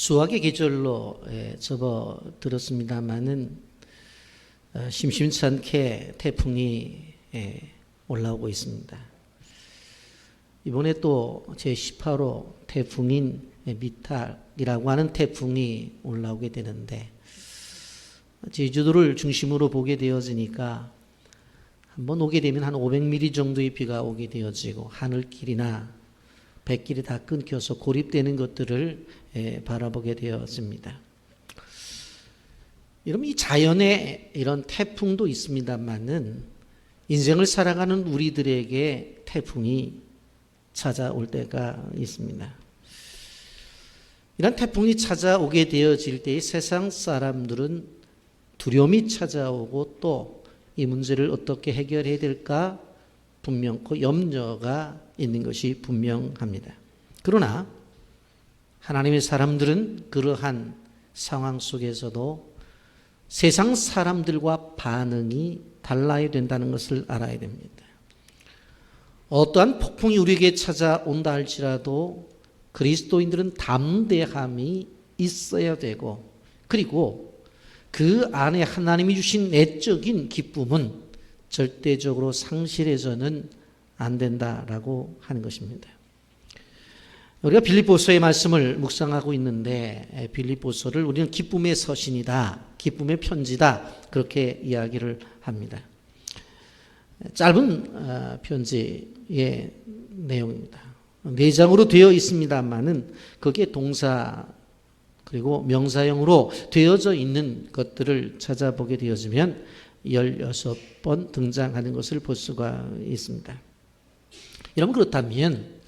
수학의 계절로 접어들었습니다마는 심심치 않게 태풍이 올라오고 있습니다. 이번에 또 제18호 태풍인 미탈이라고 하는 태풍이 올라오게 되는데, 제주도를 중심으로 보게 되어지니까 한번 오게 되면 한 500mm 정도의 비가 오게 되어지고, 하늘길이나 뱃길이 다 끊겨서 고립되는 것들을 바라보게 되었습니다. 여러분, 이 자연에 이런 태풍도 있습니다만은 인생을 살아가는 우리들에게 태풍이 찾아올 때가 있습니다. 이런 태풍이 찾아오게 되어질 때 세상 사람들은 두려움이 찾아오고 또 이 문제를 어떻게 해결해야 될까 분명코 염려가 있는 것이 분명합니다. 그러나 하나님의 사람들은 그러한 상황 속에서도 세상 사람들과 반응이 달라야 된다는 것을 알아야 됩니다. 어떠한 폭풍이 우리에게 찾아온다 할지라도 그리스도인들은 담대함이 있어야 되고, 그리고 그 안에 하나님이 주신 내적인 기쁨은 절대적으로 상실해서는 안 된다라고 하는 것입니다. 우리가 빌립보서의 말씀을 묵상하고 있는데, 빌립보서를 우리는 기쁨의 서신이다, 기쁨의 편지다, 그렇게 이야기를 합니다. 짧은 편지의 내용입니다. 4장으로 되어 있습니다만은 거기에 동사 그리고 명사형으로 되어져 있는 것들을 찾아보게 되어지면 16번 등장하는 것을 볼 수가 있습니다. 여러분, 그렇다면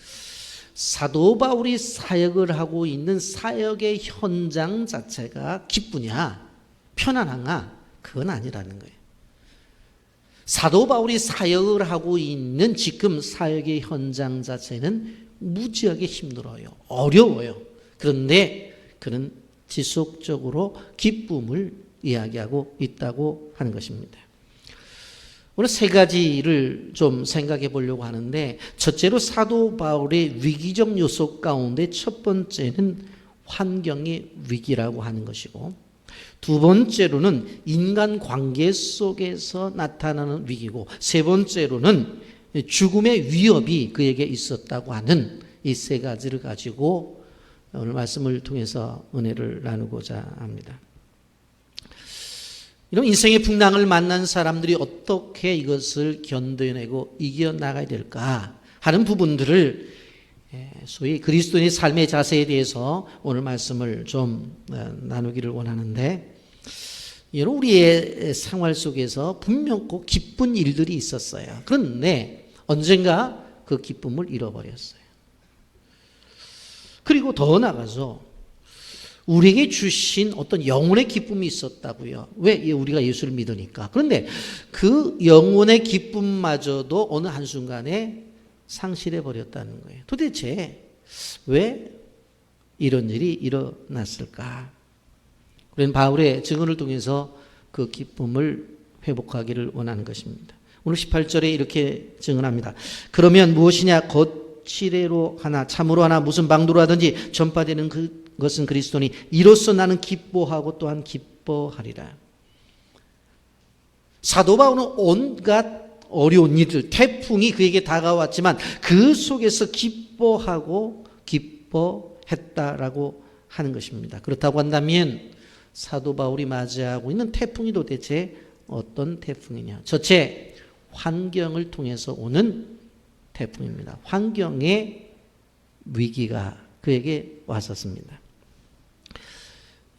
사도 바울이 사역을 하고 있는 사역의 현장 자체가 기쁘냐 편안한가? 그건 아니라는 거예요. 사도 바울이 사역을 하고 있는 지금 사역의 현장 자체는 무지하게 힘들어요. 어려워요. 그런데 그는 지속적으로 기쁨을 이야기하고 있다고 하는 것입니다. 오늘 3가지를 좀 생각해 보려고 하는데, 첫째로 사도 바울의 위기적 요소 가운데 첫 번째는 환경의 위기라고 하는 것이고, 두 번째로는 인간관계 속에서 나타나는 위기고, 세 번째로는 죽음의 위협이 그에게 있었다고 하는 이 3가지를 가지고 오늘 말씀을 통해서 은혜를 나누고자 합니다. 이런 인생의 풍랑을 만난 사람들이 어떻게 이것을 견뎌내고 이겨나가야 될까 하는 부분들을 소위 그리스도인의 삶의 자세에 대해서 오늘 말씀을 좀 나누기를 원하는데, 여러분, 우리의 생활 속에서 분명 꼭 기쁜 일들이 있었어요. 그런데 언젠가 그 기쁨을 잃어버렸어요. 그리고 더 나아가서 우리에게 주신 어떤 영혼의 기쁨이 있었다고요. 왜? 우리가 예수를 믿으니까. 그런데 그 영혼의 기쁨마저도 어느 한순간에 상실해 버렸다는 거예요. 도대체 왜 이런 일이 일어났을까? 우리는 바울의 증언을 통해서 그 기쁨을 회복하기를 원하는 것입니다. 오늘 18절에 이렇게 증언합니다. 그러면 무엇이냐? 거칠애로 하나 참으로 하나 무슨 방도로 하든지 전파되는 그것은 그리스도니 이로써 나는 기뻐하고 또한 기뻐하리라. 사도 바울은 온갖 어려운 일들, 태풍이 그에게 다가왔지만 그 속에서 기뻐하고 기뻐했다라고 하는 것입니다. 그렇다고 한다면 사도 바울이 맞이하고 있는 태풍이 도대체 어떤 태풍이냐? 첫째, 환경을 통해서 오는 태풍입니다. 환경의 위기가 그에게 왔었습니다.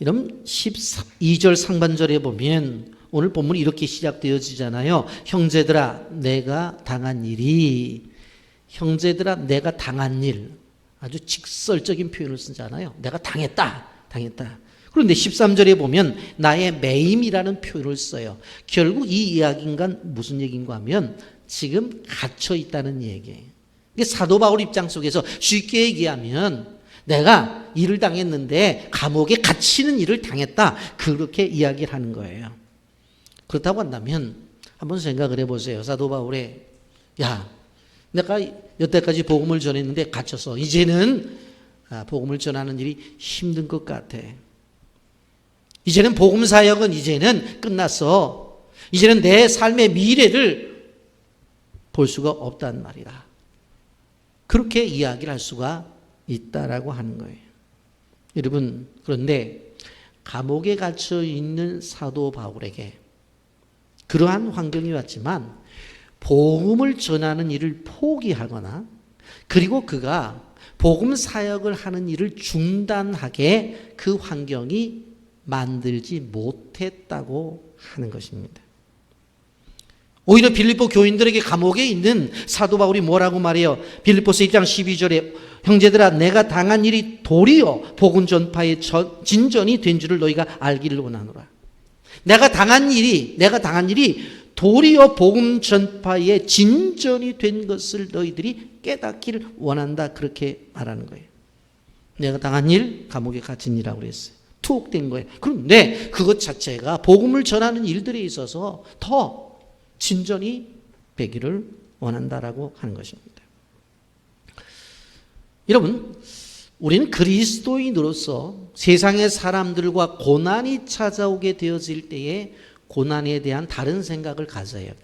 이런 12절 상반절에 보면 오늘 본문이 이렇게 시작되어지잖아요. 형제들아 내가 당한 일이, 형제들아 내가 당한 일, 아주 직설적인 표현을 쓰잖아요. 내가 당했다. 그런데 13절에 보면 나의 매임이라는 표현을 써요. 결국 이 이야기가 무슨 얘기인가 하면 지금 갇혀 있다는 얘기예요. 이게 사도 바울 입장 속에서 쉽게 얘기하면 내가 일을 당했는데 감옥에 갇히는 일을 당했다, 그렇게 이야기를 하는 거예요. 그렇다고 한다면 한번 생각을 해보세요. 사도 바울의 내가 여태까지 복음을 전했는데 갇혀서 이제는 복음을 전하는 일이 힘든 것 같아. 이제는 복음 사역은 이제는 끝났어. 이제는 내 삶의 미래를 볼 수가 없단 말이다. 그렇게 이야기를 할 수가 있다라고 하는 거예요. 여러분, 그런데 감옥에 갇혀 있는 사도 바울에게 그러한 환경이 왔지만 복음을 전하는 일을 포기하거나 그리고 그가 복음 사역을 하는 일을 중단하게 그 환경이 만들지 못했다고 하는 것입니다. 오히려 빌립보 교인들에게 감옥에 있는 사도 바울이 뭐라고 말해요? 빌립보서 1장 12절에 형제들아 내가 당한 일이 도리어 복음 전파의 진전이 된 줄을 너희가 알기를 원하노라. 내가 당한 일이 도리어 복음 전파의 진전이 된 것을 너희들이 깨닫기를 원한다. 그렇게 말하는 거예요. 내가 당한 일, 감옥에 갇힌 일이라고 그랬어요. 투옥된 거예요. 그런데 그것 자체가 복음을 전하는 일들에 있어서 더 진전이 되기를 원한다라고 하는 것입니다. 여러분, 우리는 그리스도인으로서 세상의 사람들과 고난이 찾아오게 되어질 때에 고난에 대한 다른 생각을 가져야 돼요.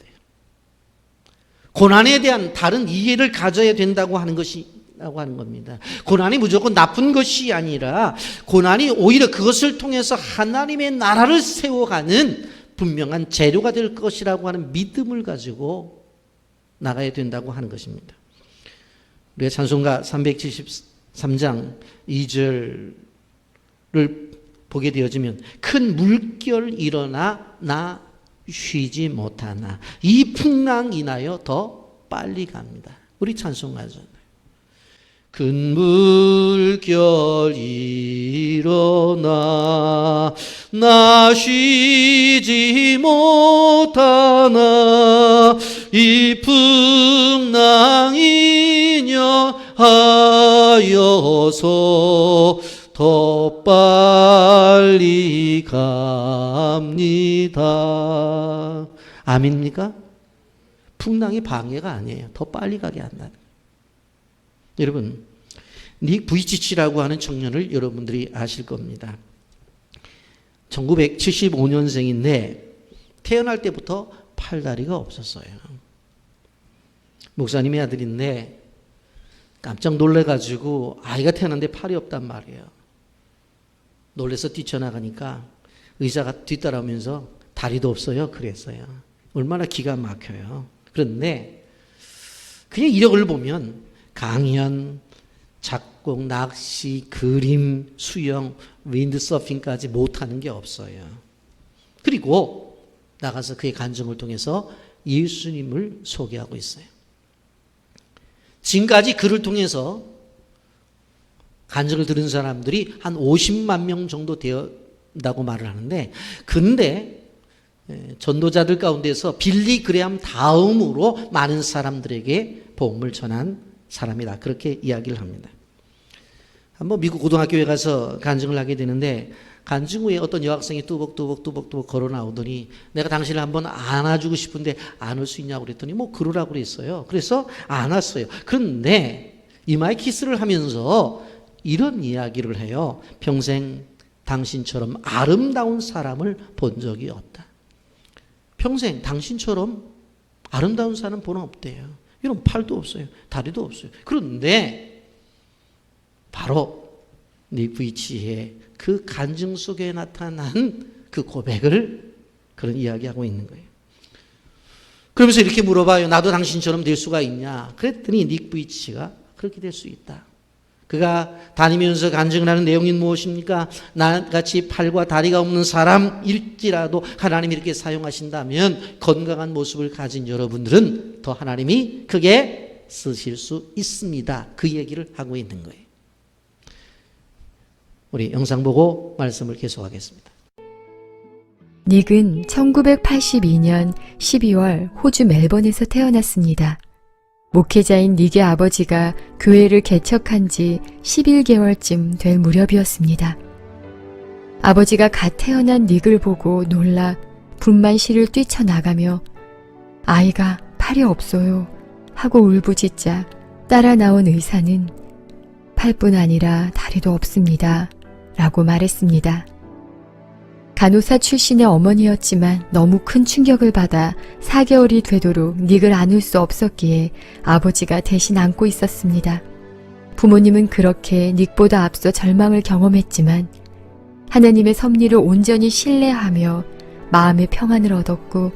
고난에 대한 다른 이해를 가져야 된다고 하는 것이라고 하는 겁니다. 고난이 무조건 나쁜 것이 아니라 고난이 오히려 그것을 통해서 하나님의 나라를 세워가는 분명한 재료가 될 것이라고 하는 믿음을 가지고 나가야 된다고 하는 것입니다. 우리가 찬송가 373장 2절을 보게 되어지면 큰 물결 일어나 나 쉬지 못하나 이 풍랑 인하여 더 빨리 갑니다. 우리 찬송가잖아요. 큰 물결 일어나 나 쉬지 못하나 이 풍랑 인하여서 더 빨리 갑니다. 아멘입니까? 풍랑이 방해가 아니에요. 더 빨리 가게 한다는 거예요. 여러분, 닉 부이치치라고 하는 청년을 여러분들이 아실 겁니다. 1975년생인데 태어날 때부터 팔다리가 없었어요. 목사님의 아들인데 깜짝 놀래가지고 아이가 태어났는데 팔이 없단 말이에요. 놀래서 뛰쳐나가니까 의사가 뒤따라오면서 다리도 없어요. 그랬어요. 얼마나 기가 막혀요. 그런데 그냥 이력을 보면 강연, 작곡, 낚시, 그림, 수영, 윈드서핑까지 못하는 게 없어요. 그리고 나가서 그의 간증을 통해서 예수님을 소개하고 있어요. 지금까지 그를 통해서 간증을 들은 사람들이 한 50만 명 정도 되었다고 말을 하는데, 근데 전도자들 가운데서 빌리 그레함 다음으로 많은 사람들에게 복음을 전한 사람이다. 그렇게 이야기를 합니다. 한번 미국 고등학교에 가서 간증을 하게 되는데 간증 후에 어떤 여학생이 뚜벅뚜벅 걸어 나오더니 내가 당신을 한번 안아주고 싶은데 안을 수 있냐고 그랬더니 뭐 그러라고 그랬어요. 그래서 안았어요. 그런데 이마에 키스를 하면서 이런 이야기를 해요. 평생 당신처럼 아름다운 사람을 본 적이 없다. 평생 당신처럼 아름다운 사람 본 적 없대요. 이런 팔도 없어요. 다리도 없어요. 그런데 바로 닉 부이치의 그 간증 속에 나타난 그 고백을 그런 이야기하고 있는 거예요. 그러면서 이렇게 물어봐요. 나도 당신처럼 될 수가 있냐? 그랬더니 닉 부이치가 그렇게 될 수 있다. 그가 다니면서 간증을 하는 내용이 무엇입니까? 나같이 팔과 다리가 없는 사람일지라도 하나님이 이렇게 사용하신다면 건강한 모습을 가진 여러분들은 더 하나님이 크게 쓰실 수 있습니다. 그 얘기를 하고 있는 거예요. 우리 영상 보고 말씀을 계속하겠습니다. 닉은 1982년 12월 호주 멜번에서 태어났습니다. 목회자인 닉의 아버지가 교회를 개척한 지 11개월쯤 될 무렵이었습니다. 아버지가 갓 태어난 닉을 보고 놀라 분만실을 뛰쳐나가며 아이가 팔이 없어요 하고 울부짖자 따라 나온 의사는 팔뿐 아니라 다리도 없습니다. 라고 말했습니다. 간호사 출신의 어머니였지만 너무 큰 충격을 받아 4개월이 되도록 닉을 안을 수 없었기에 아버지가 대신 안고 있었습니다. 부모님은 그렇게 닉보다 앞서 절망을 경험했지만 하나님의 섭리를 온전히 신뢰하며 마음의 평안을 얻었고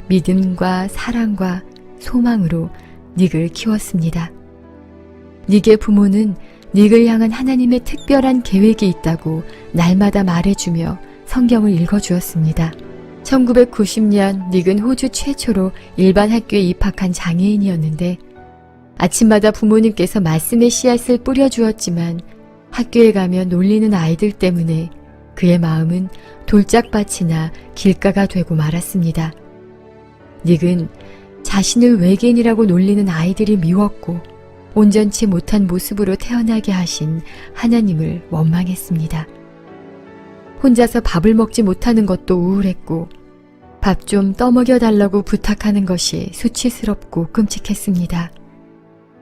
믿음과 사랑과 소망으로 닉을 키웠습니다. 닉의 부모는 닉을 향한 하나님의 특별한 계획이 있다고 날마다 말해주며 성경을 읽어주었습니다. 1990년 닉은 호주 최초로 일반 학교에 입학한 장애인이었는데 아침마다 부모님께서 말씀의 씨앗을 뿌려주었지만 학교에 가면 놀리는 아이들 때문에 그의 마음은 돌짝밭이나 길가가 되고 말았습니다. 닉은 자신을 외계인이라고 놀리는 아이들이 미웠고 온전치 못한 모습으로 태어나게 하신 하나님을 원망했습니다. 혼자서 밥을 먹지 못하는 것도 우울했고 밥 좀 떠먹여 달라고 부탁하는 것이 수치스럽고 끔찍했습니다.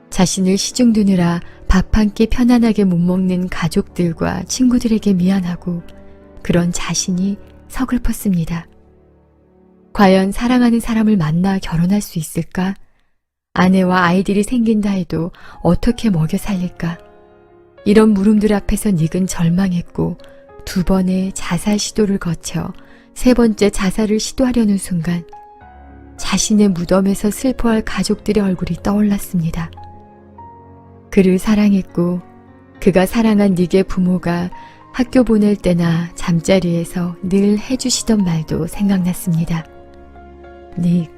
자신을 시중 두느라 밥 한 끼 편안하게 못 먹는 가족들과 친구들에게 미안하고 그런 자신이 서글펐습니다. 과연 사랑하는 사람을 만나 결혼할 수 있을까? 아내와 아이들이 생긴다 해도 어떻게 먹여 살릴까? 이런 물음들 앞에서 닉은 절망했고 2번의 자살 시도를 거쳐 3번째 자살을 시도하려는 순간 자신의 무덤에서 슬퍼할 가족들의 얼굴이 떠올랐습니다. 그를 사랑했고 그가 사랑한 닉의 부모가 학교 보낼 때나 잠자리에서 늘 해주시던 말도 생각났습니다. 닉,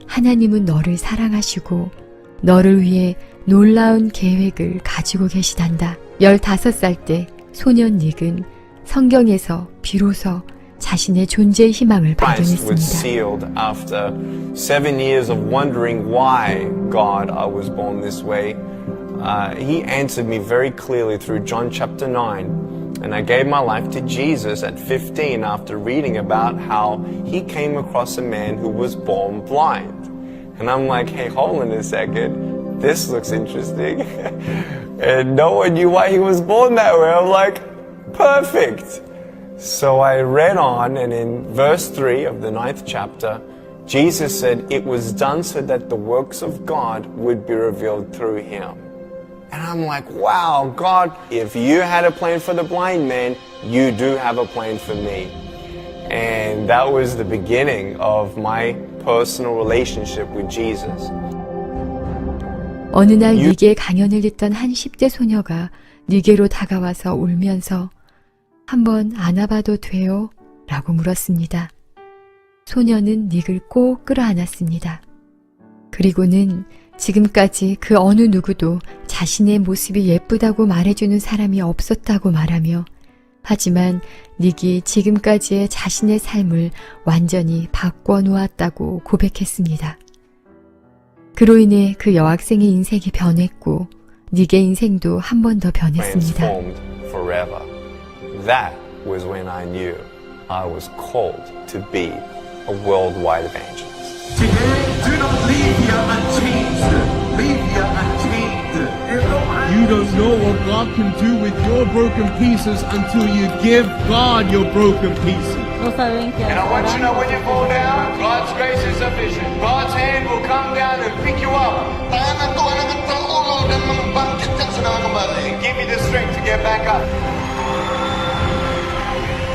하나님은 너를 사랑하시고 너를 위해 놀라운 계획을 가지고 계시단다. 15살 때 소년 닉은 성경에서 비로소 자신의 존재의 희망을 Christ was 발견했습니다. sealed after 7 years of wondering why God I was born this way. He answered me very clearly through John chapter 9. And I gave my life to Jesus at 15 after reading about how he came across a man who was born blind. And I'm like, hey, hold on a second. This looks interesting. And no one knew why he was born that way. I'm like, perfect. So I read on, and in verse 3 of the 9th chapter, Jesus said, it was done so that the works of God would be revealed through him. And I'm like, wow, God, if you had a plan for the blind man, you do have a plan for me. And that was the beginning of my personal relationship with Jesus. 어느 날 닉의 강연을 듣던 한 10대 소녀가 닉에로 다가와서 울면서 한번 안아봐도 돼요? 라고 물었습니다. 소녀는 닉을 꼭 끌어안았습니다. 그리고는 지금까지 그 어느 누구도 자신의 모습이 예쁘다고 말해주는 사람이 없었다고 말하며 하지만 닉이 지금까지의 자신의 삶을 완전히 바꿔놓았다고 고백했습니다. 그로 인해 그 여학생의 인생이 변했고 닉의 인생도 한 번 더 변했습니다. Transformed forever. That was when I knew I was called to be a worldwide evangelist. Today, do not leave here unchanged. Leave here unchanged. You don't know what God can do with your broken pieces until you give God your broken pieces. No saben qué And I want you to know when you fall down, God's grace is sufficient. God's hand will come down and pick you up. And give you the strength to get back up.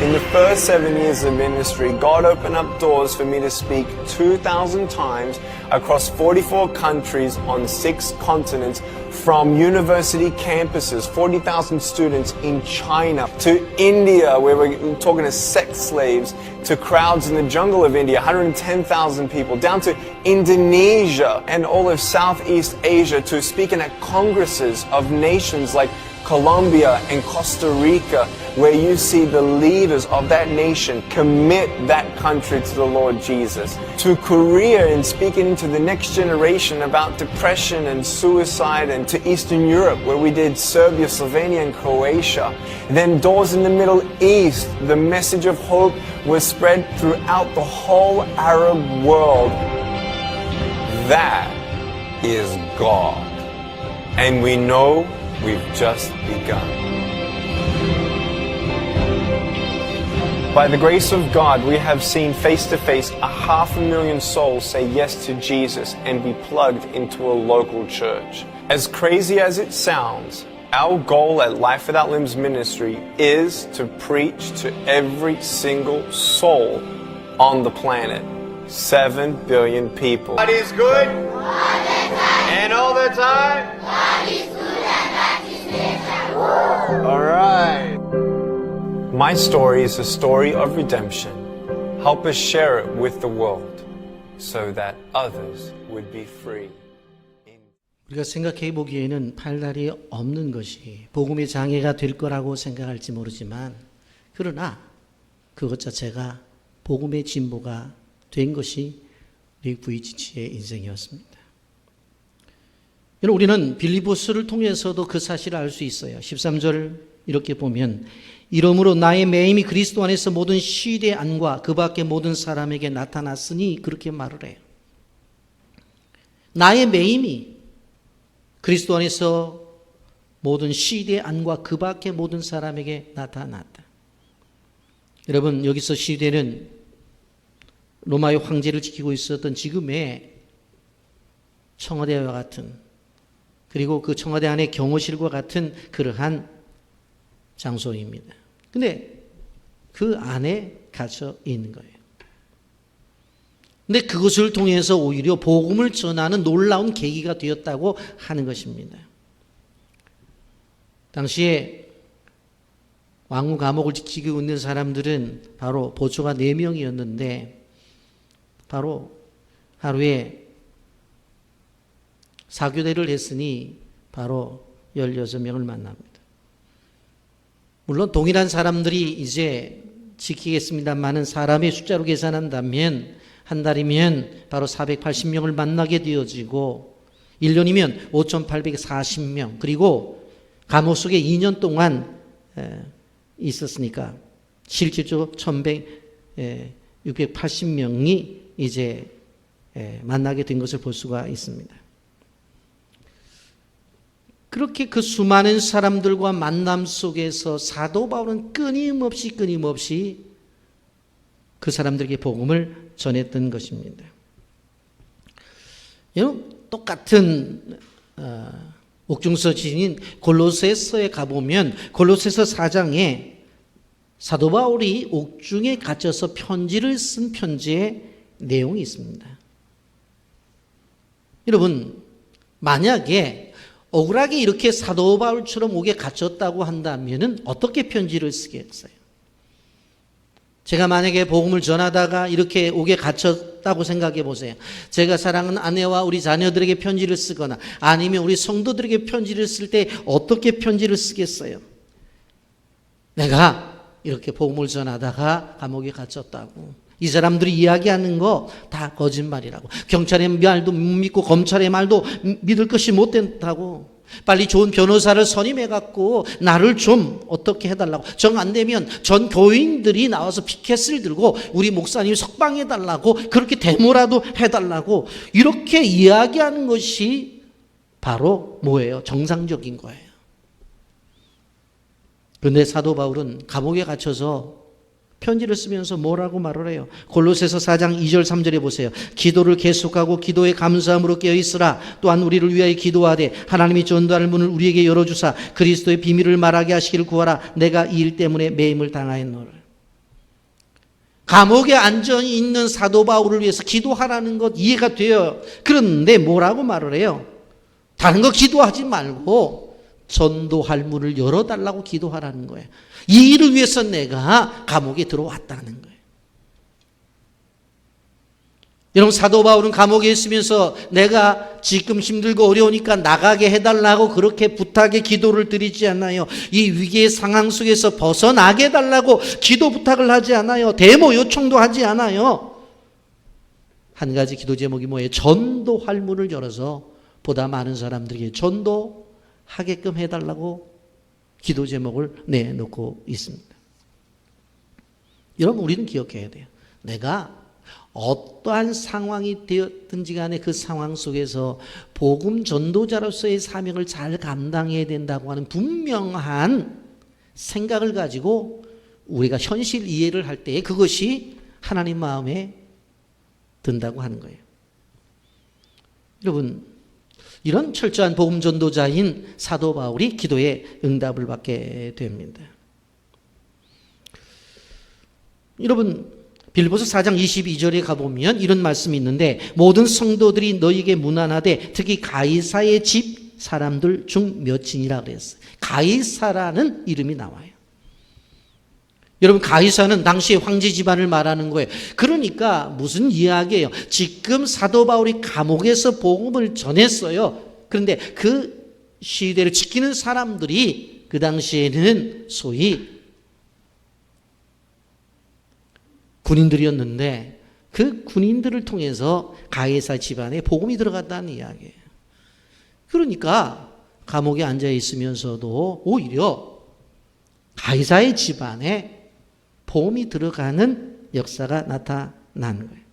In the first 7 years of ministry, God opened up doors for me to speak 2,000 times across 44 countries on 6 continents, from university campuses, 40,000 students in China, to India, where we're talking to sex slaves, to crowds in the jungle of India, 110,000 people, down to Indonesia and all of Southeast Asia, to speaking at congresses of nations like Colombia and Costa Rica, where you see the leaders of that nation commit that country to the Lord Jesus. To Korea and speaking into the next generation about depression and suicide, and to Eastern Europe, where we did Serbia, Slovenia and Croatia. Then doors in the Middle East, the message of hope was spread throughout the whole Arab world. That is God. And we know We've just begun. By the grace of God, we have seen face to face 500,000 souls say yes to Jesus and be plugged into a local church. As crazy as it sounds, our goal at Life Without Limbs Ministry is to preach to every single soul on the planet. 7 billion people. God is good. And all the time. All right. My story is a story of redemption. Help us share it with the world so that others would be free. 우리가 생각해 보기에는 팔다리 없는 것이 복음의 장애가 될 거라고 생각할지 모르지만 그러나 그것 자체가 복음의 진보가 된 것이 우리 VGC의 인생이었습니다. 여러분, 우리는 빌리보스를 통해서도 그 사실을 알 수 있어요. 13절 이렇게 보면 이러므로 나의 매임이 그리스도 안에서 모든 시대의 안과 그 밖의 모든 사람에게 나타났으니 그렇게 말을 해요. 나의 매임이 그리스도 안에서 모든 시대의 안과 그 밖의 모든 사람에게 나타났다. 여러분, 여기서 시대는 로마의 황제를 지키고 있었던 지금의 청와대와 같은, 그리고 그 청와대 안에 경호실과 같은 그러한 장소입니다. 근데 그 안에 갇혀 있는 거예요. 근데 그것을 통해서 오히려 복음을 전하는 놀라운 계기가 되었다고 하는 것입니다. 당시에 왕후 감옥을 지키고 있는 사람들은 바로 보초가 4명이었는데 바로 하루에 사교대를 했으니 바로 16명을 만납니다. 물론 동일한 사람들이 이제 지키겠습니다만은 사람의 숫자로 계산한다면 한 달이면 바로 480명을 만나게 되어지고 1년이면 5,840명, 그리고 감옥 속에 2년 동안 있었으니까 실질적으로 680명이 이제 만나게 된 것을 볼 수가 있습니다. 그렇게 그 수많은 사람들과 만남 속에서 사도 바울은 끊임없이 그 사람들에게 복음을 전했던 것입니다. 똑같은 옥중서 지인 골로새서에 가보면 골로새서 4장에 사도 바울이 옥중에 갇혀서 편지를 쓴 편지의 내용이 있습니다. 여러분, 만약에 억울하게 이렇게 사도 바울처럼 옥에 갇혔다고 한다면 어떻게 편지를 쓰겠어요? 제가 만약에 복음을 전하다가 이렇게 옥에 갇혔다고 생각해 보세요. 제가 사랑하는 아내와 우리 자녀들에게 편지를 쓰거나 아니면 우리 성도들에게 편지를 쓸 때 어떻게 편지를 쓰겠어요? 내가 이렇게 복음을 전하다가 감옥에 갇혔다고. 이 사람들이 이야기하는 거 다 거짓말이라고. 경찰의 말도 못 믿고 검찰의 말도 믿을 것이 못 된다고. 빨리 좋은 변호사를 선임해갖고 나를 좀 어떻게 해달라고. 정 안 되면 전 교인들이 나와서 피켓을 들고 우리 목사님 석방해달라고, 그렇게 데모라도 해달라고 이렇게 이야기하는 것이 바로 뭐예요? 정상적인 거예요. 그런데 사도 바울은 감옥에 갇혀서 편지를 쓰면서 뭐라고 말을 해요? 골로새서 4장 2절 3절에 보세요. 기도를 계속하고 기도에 감사함으로 깨어있으라. 또한 우리를 위하여 기도하되 하나님이 전도할 문을 우리에게 열어주사 그리스도의 비밀을 말하게 하시기를 구하라. 내가 이 일 때문에 매임을 당하였노라. 감옥에 앉아 있는 사도 바울을 위해서 기도하라는 것 이해가 돼요. 그런데 뭐라고 말을 해요? 다른 거 기도하지 말고 전도할 문을 열어달라고 기도하라는 거예요. 이 일을 위해서 내가 감옥에 들어왔다는 거예요. 여러분, 사도 바울은 감옥에 있으면서 내가 지금 힘들고 어려우니까 나가게 해달라고 그렇게 부탁의 기도를 드리지 않아요. 이 위기의 상황 속에서 벗어나게 해달라고 기도 부탁을 하지 않아요. 데모 요청도 하지 않아요. 한 가지 기도 제목이 뭐예요? 전도할 문을 열어서 보다 많은 사람들에게 전도하게끔 해달라고 기도 제목을 내놓고 있습니다. 여러분, 우리는 기억해야 돼요. 내가 어떠한 상황이 되었든지 간에 그 상황 속에서 복음 전도자로서의 사명을 잘 감당해야 된다고 하는 분명한 생각을 가지고 우리가 현실 이해를 할 때에 그것이 하나님 마음에 든다고 하는 거예요. 여러분, 이런 철저한 복음 전도자인 사도 바울이 기도에 응답을 받게 됩니다. 여러분, 빌립보서 4장 22절에 가보면 이런 말씀이 있는데 모든 성도들이 너희에게 문안하되 특히 가이사의 집 사람들 중 몇이니라 그랬어요. 가이사라는 이름이 나와요. 여러분, 가이사는 당시의 황제 집안을 말하는 거예요. 그러니까 무슨 이야기예요? 지금 사도 바울이 감옥에서 복음을 전했어요. 그런데 그 시대를 지키는 사람들이 그 당시에는 소위 군인들이었는데 그 군인들을 통해서 가이사 집안에 복음이 들어갔다는 이야기예요. 그러니까 감옥에 앉아 있으면서도 오히려 가이사의 집안에 복음이 들어가는 역사가 나타나는 거예요.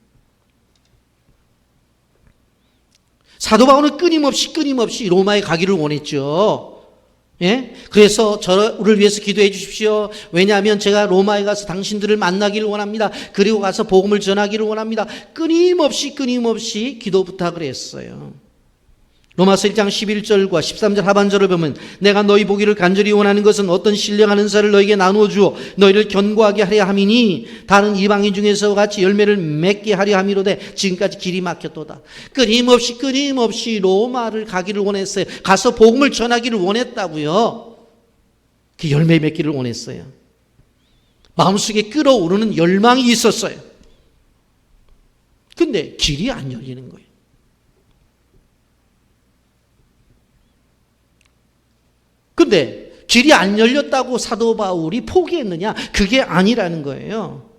사도 바울은 끊임없이 로마에 가기를 원했죠. 예? 그래서 저를 위해서 기도해 주십시오. 왜냐하면 제가 로마에 가서 당신들을 만나기를 원합니다. 그리고 가서 복음을 전하기를 원합니다. 끊임없이 기도 부탁을 했어요. 로마서 1장 11절과 13절 하반절을 보면 내가 너희 보기를 간절히 원하는 것은 어떤 신령한 은사를 너희에게 나누어 주어 너희를 견고하게 하려 함이니 다른 이방인 중에서 같이 열매를 맺게 하려 함이로되 지금까지 길이 막혔도다. 끊임없이 로마를 가기를 원했어요. 가서 복음을 전하기를 원했다고요. 그 열매 맺기를 원했어요. 마음속에 끓어오르는 열망이 있었어요. 근데 길이 안 열리는 거예요. 근데 길이 안 열렸다고 사도 바울이 포기했느냐? 그게 아니라는 거예요.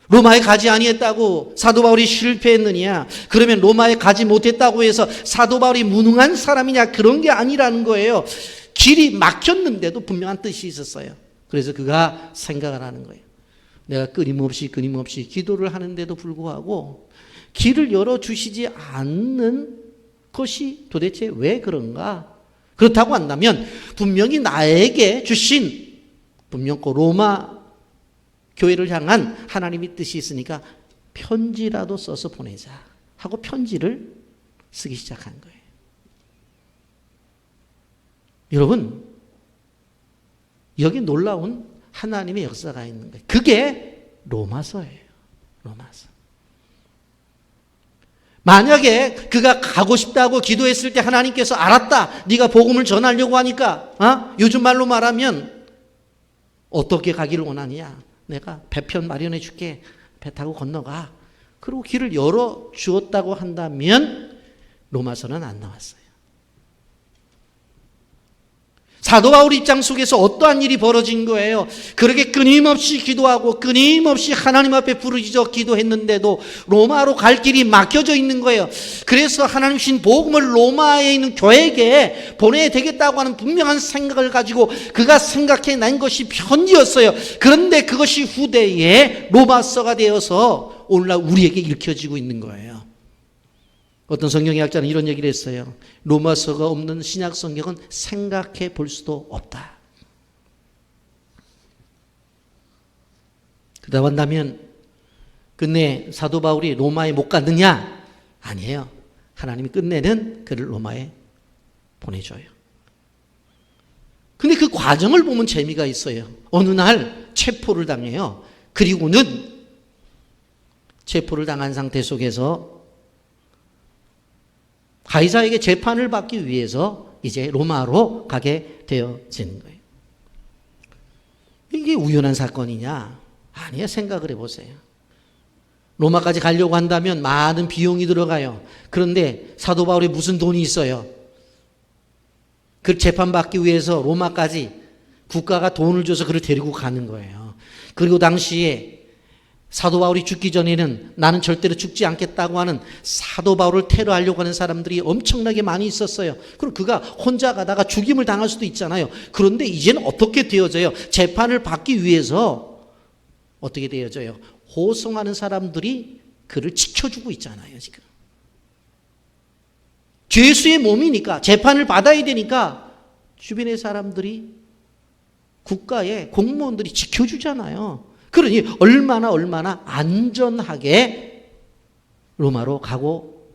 로마에 가지 아니했다고 사도 바울이 실패했느냐? 그러면 로마에 가지 못했다고 해서 사도 바울이 무능한 사람이냐? 그런 게 아니라는 거예요. 길이 막혔는데도 분명한 뜻이 있었어요. 그래서 그가 생각을 하는 거예요. 내가 끊임없이 기도를 하는데도 불구하고 길을 열어주시지 않는 것이 도대체 왜 그런가? 그렇다고 한다면 분명히 나에게 주신 분명 그 로마 교회를 향한 하나님의 뜻이 있으니까 편지라도 써서 보내자 하고 편지를 쓰기 시작한 거예요. 여러분, 여기 놀라운 하나님의 역사가 있는 거예요. 그게 로마서예요. 로마서. 만약에 그가 가고 싶다고 기도했을 때 하나님께서 알았다. 네가 복음을 전하려고 하니까 요즘 말로 말하면 어떻게 가기를 원하느냐. 내가 배편 마련해 줄게. 배 타고 건너가. 그리고 길을 열어주었다고 한다면 로마서는 안 나왔어요. 사도 바울 입장 속에서 어떠한 일이 벌어진 거예요? 그렇게 끊임없이 기도하고 끊임없이 하나님 앞에 부르짖어 기도했는데도 로마로 갈 길이 막혀져 있는 거예요. 그래서 하나님 주신 복음을 로마에 있는 교회에게 보내야 되겠다고 하는 분명한 생각을 가지고 그가 생각해낸 것이 편지였어요. 그런데 그것이 후대에 로마서가 되어서 오늘날 우리에게 읽혀지고 있는 거예요. 어떤 성경학자는 이런 얘기를 했어요. 로마서가 없는 신약 성경은 생각해 볼 수도 없다. 그러다 한다면 끝내 사도 바울이 로마에 못 갔느냐? 아니에요. 하나님이 끝내는 그를 로마에 보내줘요. 근데 그 과정을 보면 재미가 있어요. 어느 날 체포를 당해요. 그리고는 체포를 당한 상태 속에서 가이사에게 재판을 받기 위해서 이제 로마로 가게 되어지는 거예요. 이게 우연한 사건이냐? 아니에요. 생각을 해보세요. 로마까지 가려고 한다면 많은 비용이 들어가요. 그런데 사도 바울이 무슨 돈이 있어요? 그 재판받기 위해서 로마까지 국가가 돈을 줘서 그를 데리고 가는 거예요. 그리고 당시에 사도 바울이 죽기 전에는 나는 절대로 죽지 않겠다고 하는 사도 바울을 테러하려고 하는 사람들이 엄청나게 많이 있었어요. 그리고 그가 혼자 가다가 죽임을 당할 수도 있잖아요. 그런데 이제는 어떻게 되어져요? 재판을 받기 위해서 어떻게 되어져요? 호송하는 사람들이 그를 지켜주고 있잖아요, 지금. 죄수의 몸이니까 재판을 받아야 되니까 주변의 사람들이 국가의 공무원들이 지켜주잖아요. 그러니 얼마나 안전하게 로마로 가고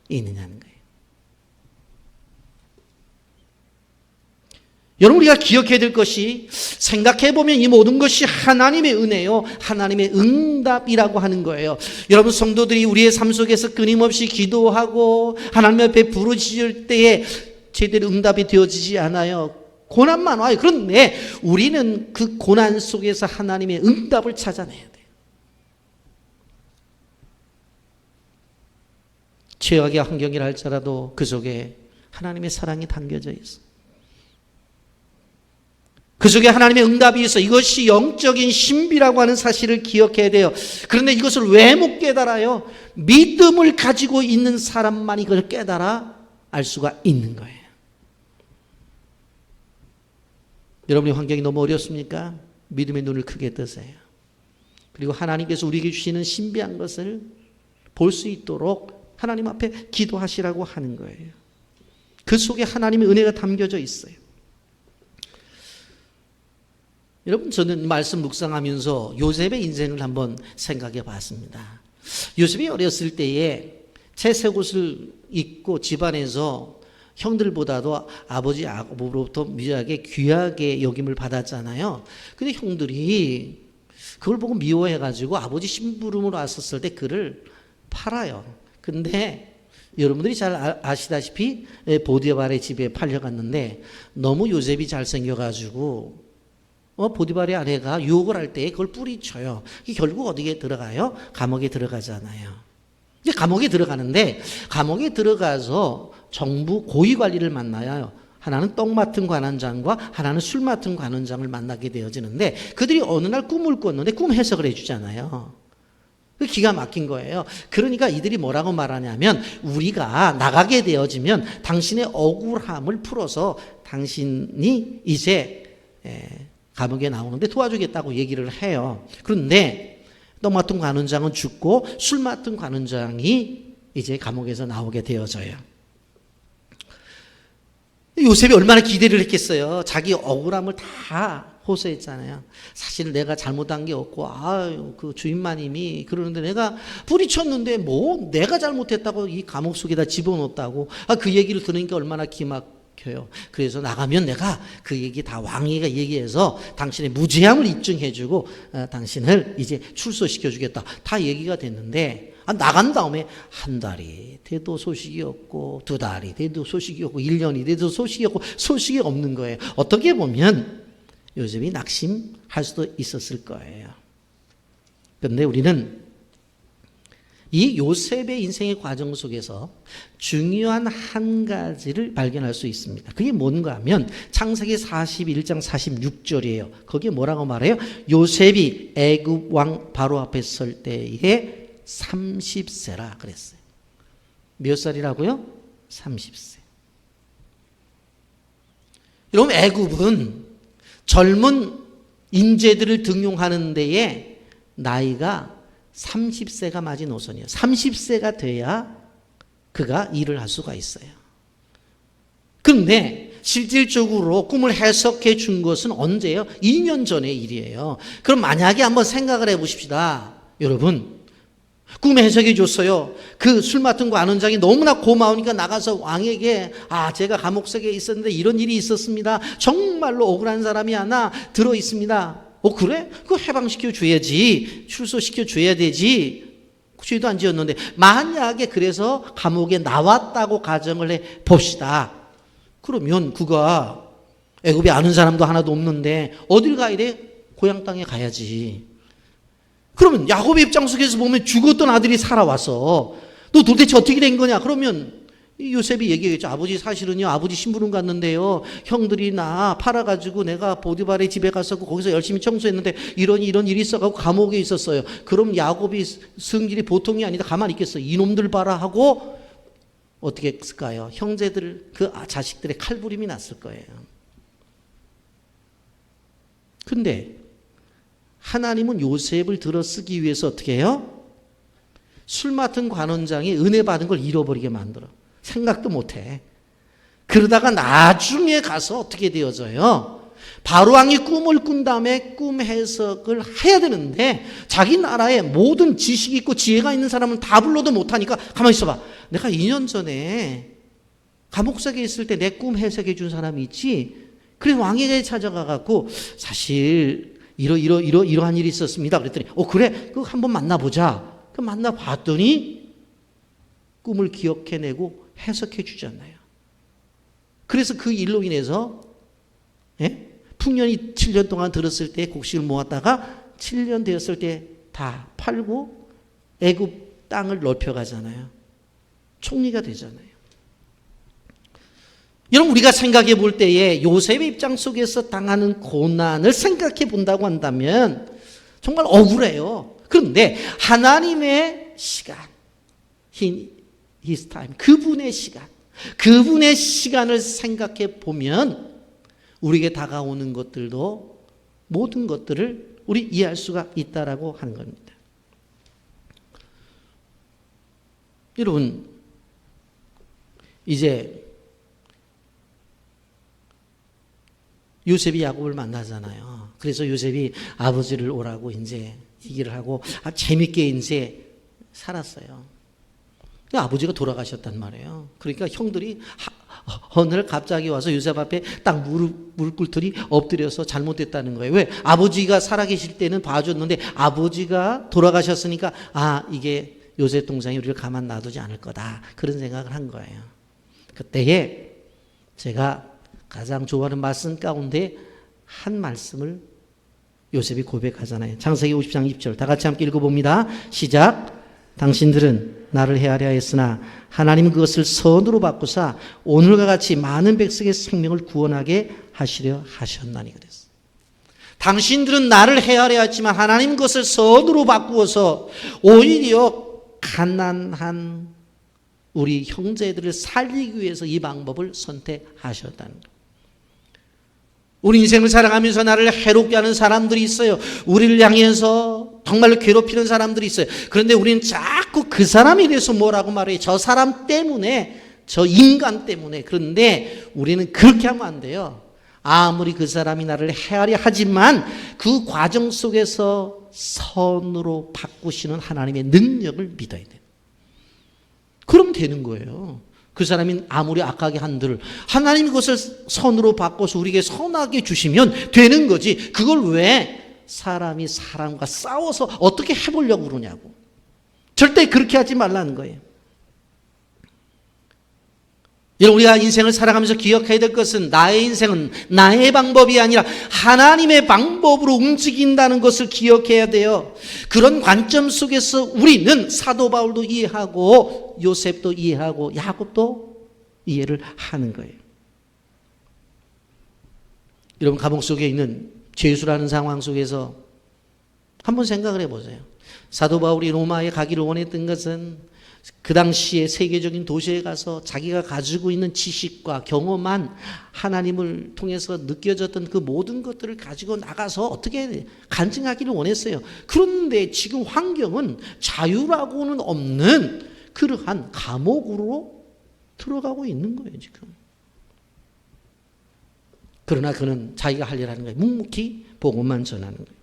있느냐는 거예요. 여러분, 우리가 기억해야 될 것이, 생각해보면 이 모든 것이 하나님의 은혜요, 하나님의 응답이라고 하는 거예요. 여러분, 성도들이 우리의 삶 속에서 끊임없이 기도하고 하나님 앞에 부르짖을 때에 제대로 응답이 되어지지 않아요. 고난만 와요. 그런데 우리는 그 고난 속에서 하나님의 응답을 찾아내야 돼요. 최악의 환경이라 할지라도 그 속에 하나님의 사랑이 담겨져 있어요. 그 속에 하나님의 응답이 있어. 이것이 영적인 신비라고 하는 사실을 기억해야 돼요. 그런데 이것을 왜 못 깨달아요? 믿음을 가지고 있는 사람만 이걸 깨달아 알 수가 있는 거예요. 여러분의 환경이 너무 어렵습니까? 믿음의 눈을 크게 뜨세요. 그리고 하나님께서 우리에게 주시는 신비한 것을 볼 수 있도록 하나님 앞에 기도하시라고 하는 거예요. 그 속에 하나님의 은혜가 담겨져 있어요. 여러분, 저는 말씀 묵상하면서 요셉의 인생을 한번 생각해 봤습니다. 요셉이 어렸을 때에 채색 옷을 입고 집안에서 형들보다도 아버지 야곱으로부터 무지하게 귀하게 여김을 받았잖아요. 근데 형들이 그걸 보고 미워해가지고 아버지 심부름으로 왔었을 때 그를 팔아요. 근데 여러분들이 잘 아시다시피 보디발의 집에 팔려갔는데 너무 요셉이 잘생겨가지고 보디발의 아내가 유혹을 할 때 그걸 뿌리쳐요. 결국 어디에 들어가요? 감옥에 들어가잖아요. 이제 감옥에 들어가는데, 감옥에 들어가서 정부 고위 관리를 만나요. 하나는 떡 맡은 관원장과 하나는 술 맡은 관원장을 만나게 되어지는데, 그들이 어느 날 꿈을 꿨는데 꿈 해석을 해주잖아요. 기가 막힌 거예요. 그러니까 이들이 뭐라고 말하냐면, 우리가 나가게 되어지면 당신의 억울함을 풀어서 당신이 이제 감옥에 나오는데 도와주겠다고 얘기를 해요. 그런데 떡 맡은 관원장은 죽고 술 맡은 관원장이 이제 감옥에서 나오게 되어져요. 요셉이 얼마나 기대를 했겠어요. 자기 억울함을 다 호소했잖아요. 사실 내가 잘못한 게 없고, 그 주인마님이 그러는데 내가 뿌리쳤는데 뭐 내가 잘못했다고 이 감옥 속에다 집어넣었다고. 그 얘기를 들으니까 얼마나 기막혀요. 그래서 나가면 내가 그 얘기 다 왕이가 얘기해서 당신의 무죄함을 입증해주고 당신을 이제 출소시켜주겠다. 다 얘기가 됐는데, 나간 다음에 한 달이 돼도 소식이 없고, 두 달이 돼도 소식이 없고, 1년이 돼도 소식이 없고, 소식이 없는 거예요. 어떻게 보면 요셉이 낙심할 수도 있었을 거예요. 그런데 우리는 이 요셉의 인생의 과정 속에서 중요한 한 가지를 발견할 수 있습니다. 그게 뭔가 하면 창세기 41장 46절이에요. 거기에 뭐라고 말해요? 요셉이 애굽 왕 바로 앞에 설 때에 30세라 그랬어요. 몇 살이라고요? 30세. 여러분, 애굽은 젊은 인재들을 등용하는 데에 나이가 30세가 마지노선이에요. 30세가 돼야 그가 일을 할 수가 있어요. 그런데 실질적으로 꿈을 해석해 준 것은 언제예요? 2년 전의 일이에요. 그럼 만약에 한번 생각을 해 보십시다. 여러분, 꿈 해석해 줬어요. 그 술 맡은 관원장이 너무나 고마우니까 나가서 왕에게, 제가 감옥 속에 있었는데 이런 일이 있었습니다. 정말로 억울한 사람이 하나 들어 있습니다. 그래? 그거 해방시켜 줘야지. 출소시켜 줘야 되지. 죄도 안 지었는데. 만약에 그래서 감옥에 나왔다고 가정을 해 봅시다. 그러면 그가 애굽에 아는 사람도 하나도 없는데 어딜 가야 돼? 고향 땅에 가야지. 그러면 야곱의 입장 속에서 보면 죽었던 아들이 살아와서 너 도대체 어떻게 된 거냐? 그러면 요셉이 얘기했죠. 아버지, 사실은요, 아버지 심부름 갔는데요, 형들이 나 팔아가지고 내가 보디발의 집에 가서 거기서 열심히 청소했는데 이런 일이 있어가지고 감옥에 있었어요. 그럼 야곱이 성질이 보통이 아니다. 가만히 있겠어. 이놈들 봐라 하고 어떻게 했을까요? 형제들, 그 자식들의 칼부림이 났을 거예요. 근데 하나님은 요셉을 들어 쓰기 위해서 어떻게 해요? 술 맡은 관원장이 은혜 받은 걸 잃어버리게 만들어. 생각도 못해. 그러다가 나중에 가서 어떻게 되어져요? 바로왕이 꿈을 꾼 다음에 꿈 해석을 해야 되는데 자기 나라에 모든 지식이 있고 지혜가 있는 사람은 다 불러도 못하니까 가만히 있어봐. 내가 2년 전에 감옥 속에 있을 때 내 꿈 해석해 준 사람이 있지. 그래서 왕에게 찾아가 갖고 사실 이러한 일이 있었습니다. 그랬더니 그래? 그거 한번 만나보자. 그 만나봤더니 꿈을 기억해내고 해석해 주잖아요. 그래서 그 일로 인해서 풍년이 7년 동안 들었을 때 곡식을 모았다가 7년 되었을 때 다 팔고 애굽 땅을 넓혀가잖아요. 총리가 되잖아요. 여러분 우리가 생각해 볼 때에 요셉의 입장 속에서 당하는 고난을 생각해 본다고 한다면 정말 억울해요. 그런데 하나님의 시간, His time, 그분의 시간을 생각해 보면 우리에게 다가오는 것들도 모든 것들을 우리 이해할 수가 있다라고 하는 겁니다. 여러분 이제 요셉이 야곱을 만나잖아요. 그래서 요셉이 아버지를 오라고 이제 얘기를 하고 재밌게 이제 살았어요. 아버지가 돌아가셨단 말이에요. 그러니까 형들이 어느 날 갑자기 와서 요셉 앞에 딱 무릎 꿇더니 엎드려서 잘못됐다는 거예요. 왜? 아버지가 살아계실 때는 봐줬는데 아버지가 돌아가셨으니까 이게 요셉 동생이 우리를 가만 놔두지 않을 거다. 그런 생각을 한 거예요. 그때에 제가 가장 좋아하는 말씀 가운데 한 말씀을 요셉이 고백하잖아요. 창세기 50장 20절 다 같이 함께 읽어봅니다. 시작. 당신들은 나를 헤아려 했으나 하나님은 그것을 선으로 바꾸사 오늘과 같이 많은 백성의 생명을 구원하게 하시려 하셨나니 그랬어. 당신들은 나를 헤아려 했지만 하나님은 그것을 선으로 바꾸어서 오히려 가난한 우리 형제들을 살리기 위해서 이 방법을 선택하셨다는 거예요. 우리 인생을 살아가면서 나를 해롭게 하는 사람들이 있어요. 우리를 향해서 정말로 괴롭히는 사람들이 있어요. 그런데 우리는 자꾸 그 사람에 대해서 뭐라고 말해요? 저 사람 때문에, 저 인간 때문에. 그런데 우리는 그렇게 하면 안 돼요. 아무리 그 사람이 나를 헤아려 하지만 그 과정 속에서 선으로 바꾸시는 하나님의 능력을 믿어야 돼요. 그럼 되는 거예요. 그 사람이 아무리 악하게 한들 하나님이 그것을 선으로 바꿔서 우리에게 선하게 주시면 되는 거지. 그걸 왜 사람이 사람과 싸워서 어떻게 해보려고 그러냐고. 절대 그렇게 하지 말라는 거예요. 여러분 우리가 인생을 살아가면서 기억해야 될 것은 나의 인생은 나의 방법이 아니라 하나님의 방법으로 움직인다는 것을 기억해야 돼요. 그런 관점 속에서 우리는 사도 바울도 이해하고 요셉도 이해하고 야곱도 이해를 하는 거예요. 여러분 감옥 속에 있는 죄수라는 상황 속에서 한번 생각을 해보세요. 사도 바울이 로마에 가기를 원했던 것은 그 당시에 세계적인 도시에 가서 자기가 가지고 있는 지식과 경험한 하나님을 통해서 느껴졌던 그 모든 것들을 가지고 나가서 어떻게 간증하기를 원했어요. 그런데 지금 환경은 자유라고는 없는 그러한 감옥으로 들어가고 있는 거예요, 지금. 그러나 그는 자기가 할 일 하는 거예요. 묵묵히 복음만 전하는 거예요.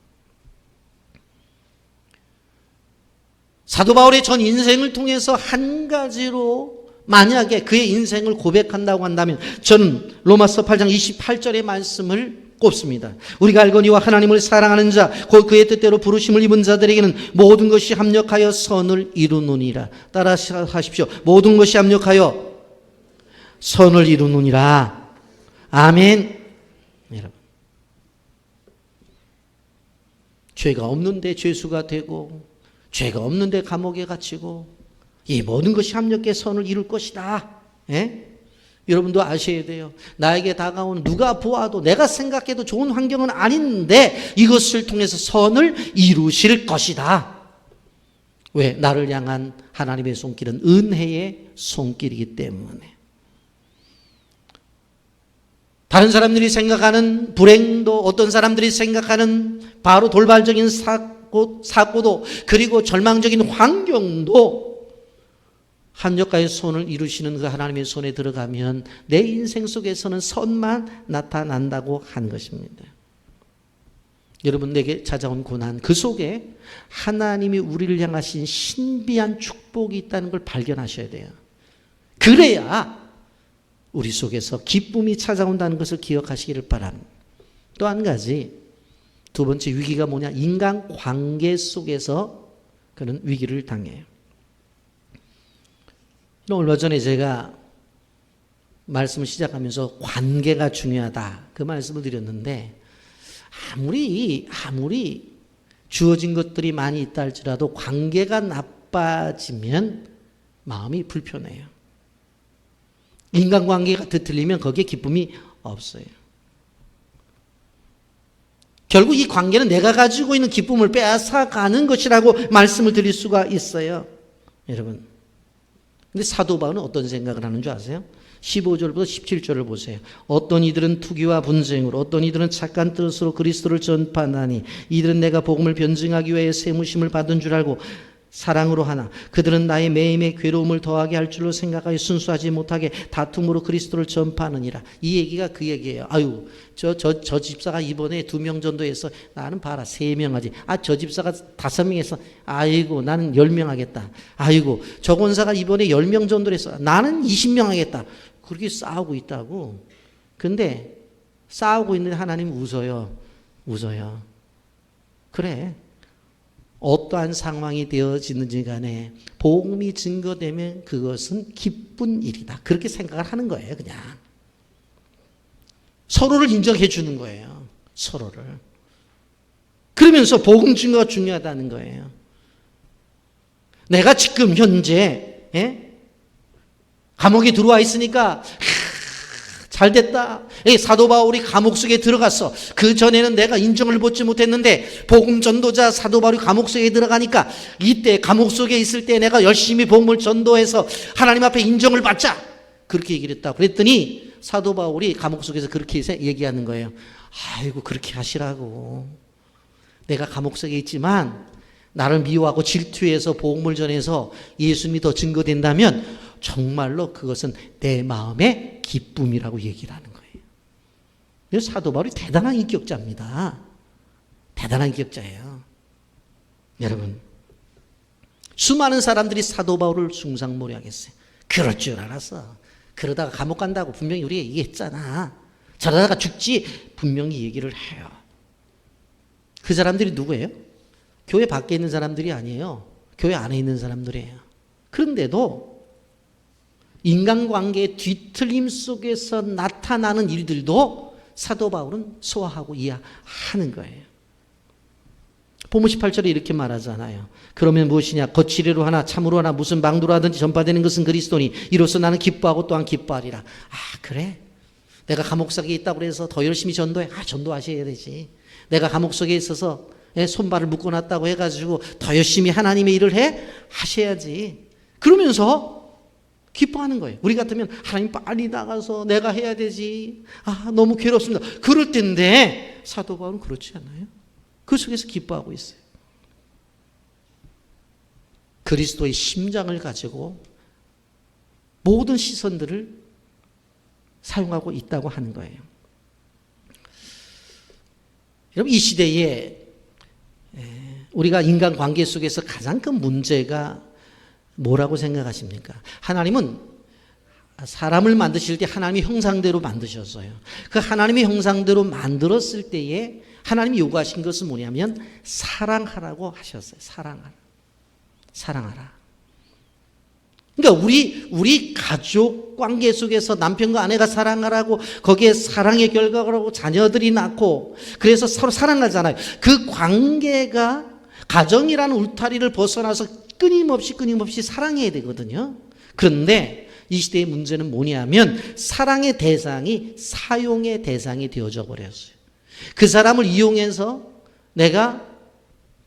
사도 바울의 전 인생을 통해서 한 가지로 만약에 그의 인생을 고백한다고 한다면 저는 로마서 8장 28절의 말씀을 꼽습니다. 우리가 알거니와 하나님을 사랑하는 자 곧 그의 뜻대로 부르심을 입은 자들에게는 모든 것이 합력하여 선을 이루느니라. 따라 하십시오. 모든 것이 합력하여 선을 이루느니라. 아멘. 여러분, 죄가 없는데 죄수가 되고 죄가 없는데 감옥에 갇히고 이 모든 것이 합력해 선을 이룰 것이다. 여러분도 아셔야 돼요. 나에게 다가오는 누가 보아도 내가 생각해도 좋은 환경은 아닌데 이것을 통해서 선을 이루실 것이다. 왜? 나를 향한 하나님의 손길은 은혜의 손길이기 때문에. 다른 사람들이 생각하는 불행도, 어떤 사람들이 생각하는 바로 돌발적인 사고도, 그리고 절망적인 환경도 한적가의 손을 이루시는 그 하나님의 손에 들어가면 내 인생 속에서는 선만 나타난다고 한 것입니다. 여러분, 내게 찾아온 고난, 그 속에 하나님이 우리를 향하신 신비한 축복이 있다는 걸 발견하셔야 돼요. 그래야 우리 속에서 기쁨이 찾아온다는 것을 기억하시기를 바랍니다. 또 한 가지, 두 번째 위기가 뭐냐? 인간관계 속에서 그런 위기를 당해요. 얼마 전에 제가 말씀을 시작하면서 관계가 중요하다, 그 말씀을 드렸는데, 아무리 주어진 것들이 많이 있다 할지라도 관계가 나빠지면 마음이 불편해요. 인간관계가 뒤틀리면 거기에 기쁨이 없어요. 결국 이 관계는 내가 가지고 있는 기쁨을 빼앗아가는 것이라고 말씀을 드릴 수가 있어요. 여러분, 근데 사도 바울은 어떤 생각을 하는 줄 아세요? 15절부터 17절을 보세요. 어떤 이들은 투기와 분쟁으로, 어떤 이들은 착한 뜻으로 그리스도를 전파하나니 이들은 내가 복음을 변증하기 위해 세무심을 받은 줄 알고 사랑으로 하나 그들은 나의 매임에 괴로움을 더하게 할 줄로 생각하여 순수하지 못하게 다툼으로 그리스도를 전파하느니라. 이 얘기가 그 얘기예요. 아유, 저 집사가 이번에 2명 전도해서 나는 봐라 3명 하지. 저 집사가 5명 해서 아이고 나는 10명 하겠다. 아이고 저 권사가 이번에 10명 전도를 했어. 나는 20명 하겠다. 그렇게 싸우고 있다고. 근데 싸우고 있는 하나님 웃어요. 그래. 어떠한 상황이 되어지는지 간에 복음이 증거되면 그것은 기쁜 일이다. 그렇게 생각을 하는 거예요. 그냥 서로를 인정해 주는 거예요. 서로를. 그러면서 복음 증거가 중요하다는 거예요. 내가 지금 현재 감옥에 들어와 있으니까 잘 됐다. 사도 바울이 감옥 속에 들어갔어. 그 전에는 내가 인정을 받지 못했는데 복음 전도자 사도 바울이 감옥 속에 들어가니까 이때 감옥 속에 있을 때 내가 열심히 복음을 전도해서 하나님 앞에 인정을 받자. 그렇게 얘기를 했다고. 그랬더니 사도 바울이 감옥 속에서 그렇게 얘기하는 거예요. 아이고 그렇게 하시라고. 내가 감옥 속에 있지만 나를 미워하고 질투해서 복음을 전해서 예수님이 더 증거된다면 정말로 그것은 내 마음의 기쁨이라고 얘기를 하는 거예요. 그래서 사도 바울이 대단한 인격자입니다. 대단한 인격자예요. 여러분, 수많은 사람들이 사도 바울을 숭상모략했어요. 그럴 줄 알았어. 그러다가 감옥 간다고 분명히 우리가 얘기했잖아. 저러다가 죽지 분명히 얘기를 해요. 그 사람들이 누구예요? 교회 밖에 있는 사람들이 아니에요. 교회 안에 있는 사람들이에요. 그런데도 인간관계의 뒤틀림 속에서 나타나는 일들도 사도 바울은 소화하고 이해하는 거예요. 본문 18절에 이렇게 말하잖아요. 그러면 무엇이냐? 거칠이로 하나 참으로 하나 무슨 방도로 하든지 전파되는 것은 그리스도니 이로써 나는 기뻐하고 또한 기뻐하리라. 그래? 내가 감옥 속에 있다고 해서 더 열심히 전도해? 전도하셔야 되지. 내가 감옥 속에 있어서 손발을 묶어놨다고 해가지고 더 열심히 하나님의 일을 하셔야지. 그러면서 기뻐하는 거예요. 우리 같으면 하나님 빨리 나가서 내가 해야 되지. 너무 괴롭습니다. 그럴 텐데 사도 바울은 그렇지 않아요. 그 속에서 기뻐하고 있어요. 그리스도의 심장을 가지고 모든 시선들을 사용하고 있다고 하는 거예요. 여러분, 이 시대에 우리가 인간관계 속에서 가장 큰 문제가 뭐라고 생각하십니까? 하나님은 사람을 만드실 때 하나님의 형상대로 만드셨어요. 그 하나님의 형상대로 만들었을 때에 하나님이 요구하신 것은 뭐냐면 사랑하라고 하셨어요. 사랑하라. 그러니까 우리 가족 관계 속에서 남편과 아내가 사랑하라고 거기에 사랑의 결과라고 자녀들이 낳고 그래서 서로 사랑하잖아요. 그 관계가 가정이라는 울타리를 벗어나서 끊임없이 사랑해야 되거든요. 그런데 이 시대의 문제는 뭐냐면 사랑의 대상이 사용의 대상이 되어져 버렸어요. 그 사람을 이용해서 내가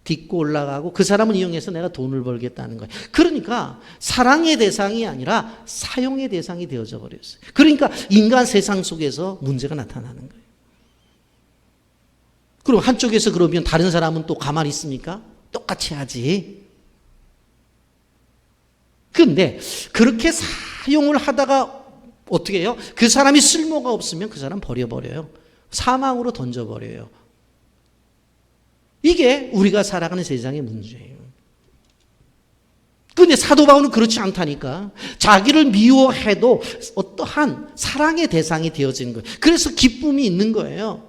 딛고 올라가고 그 사람을 이용해서 내가 돈을 벌겠다는 거예요. 그러니까 사랑의 대상이 아니라 사용의 대상이 되어져 버렸어요. 그러니까 인간 세상 속에서 문제가 나타나는 거예요. 그럼 한쪽에서 그러면 다른 사람은 또 가만히 있습니까? 똑같이 하지. 그런데 그렇게 사용을 하다가 어떻게 해요? 그 사람이 쓸모가 없으면 그 사람 버려버려요. 사망으로 던져버려요. 이게 우리가 살아가는 세상의 문제예요. 그런데 사도 바울은 그렇지 않다니까. 자기를 미워해도 어떠한 사랑의 대상이 되어지는 거예요. 그래서 기쁨이 있는 거예요.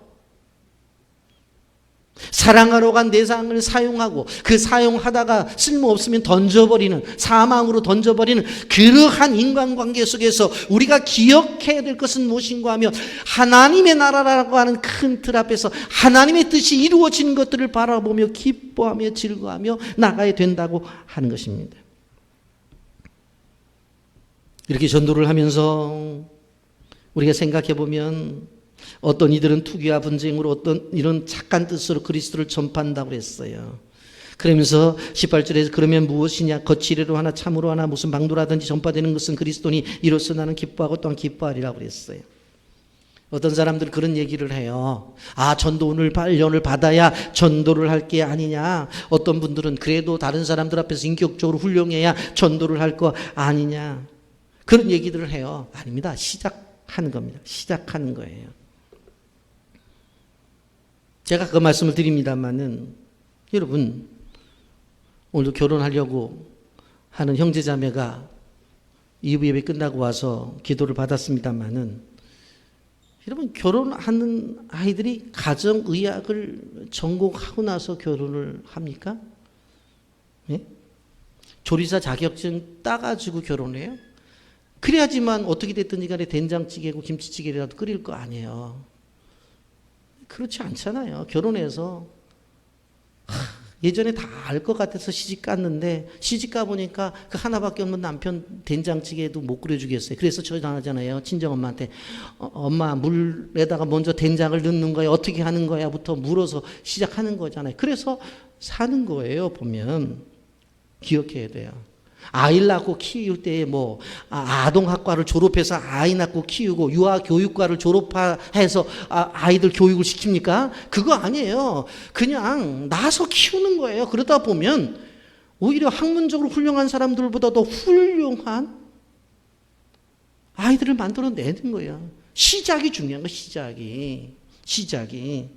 사랑하러 간 대상을 사용하고 그 사용하다가 쓸모없으면 던져버리는, 사망으로 던져버리는 그러한 인간관계 속에서 우리가 기억해야 될 것은 무엇인가 하면 하나님의 나라라고 하는 큰 틀 앞에서 하나님의 뜻이 이루어지는 것들을 바라보며 기뻐하며 즐거워하며 나가야 된다고 하는 것입니다. 이렇게 전도를 하면서 우리가 생각해 보면 어떤 이들은 투기와 분쟁으로 어떤 이런 착한 뜻으로 그리스도를 전파한다고 했어요. 그러면서 18절에서 그러면 무엇이냐 거칠이로 하나 참으로 하나 무슨 방도라든지 전파되는 것은 그리스도니 이로써 나는 기뻐하고 또한 기뻐하리라고 그랬어요. 어떤 사람들은 그런 얘기를 해요. 아, 전도운을 발련을 받아야 전도를 할 게 아니냐. 어떤 분들은 그래도 다른 사람들 앞에서 인격적으로 훌륭해야 전도를 할 거 아니냐. 그런 얘기들을 해요. 아닙니다. 시작하는 겁니다. 시작하는 거예요. 제가 그 말씀을 드립니다마는 여러분 오늘도 결혼하려고 하는 형제자매가 이부 예배 끝나고 와서 기도를 받았습니다마는 여러분 결혼하는 아이들이 가정의학을 전공하고 나서 결혼을 합니까? 예? 조리사 자격증 따가지고 결혼해요? 그래야지만 어떻게 됐든지 간에 된장찌개고 김치찌개라도 끓일 거 아니에요. 그렇지 않잖아요. 결혼해서 예전에 다 알 것 같아서 시집 갔는데 시집 가보니까 그 하나밖에 없는 남편 된장찌개도 못 끓여주겠어요. 그래서 전화하잖아요. 친정엄마한테 엄마 물에다가 먼저 된장을 넣는 거야 어떻게 하는 거야 부터 물어서 시작하는 거잖아요. 그래서 사는 거예요. 보면 기억해야 돼요. 아이를 낳고 키울 때 뭐 아동학과를 졸업해서 아이 낳고 키우고 유아교육과를 졸업해서 아이들 교육을 시킵니까? 그거 아니에요. 그냥 낳아서 키우는 거예요. 그러다 보면 오히려 학문적으로 훌륭한 사람들보다 더 훌륭한 아이들을 만들어내는 거예요. 시작이 중요한 거예요. 시작이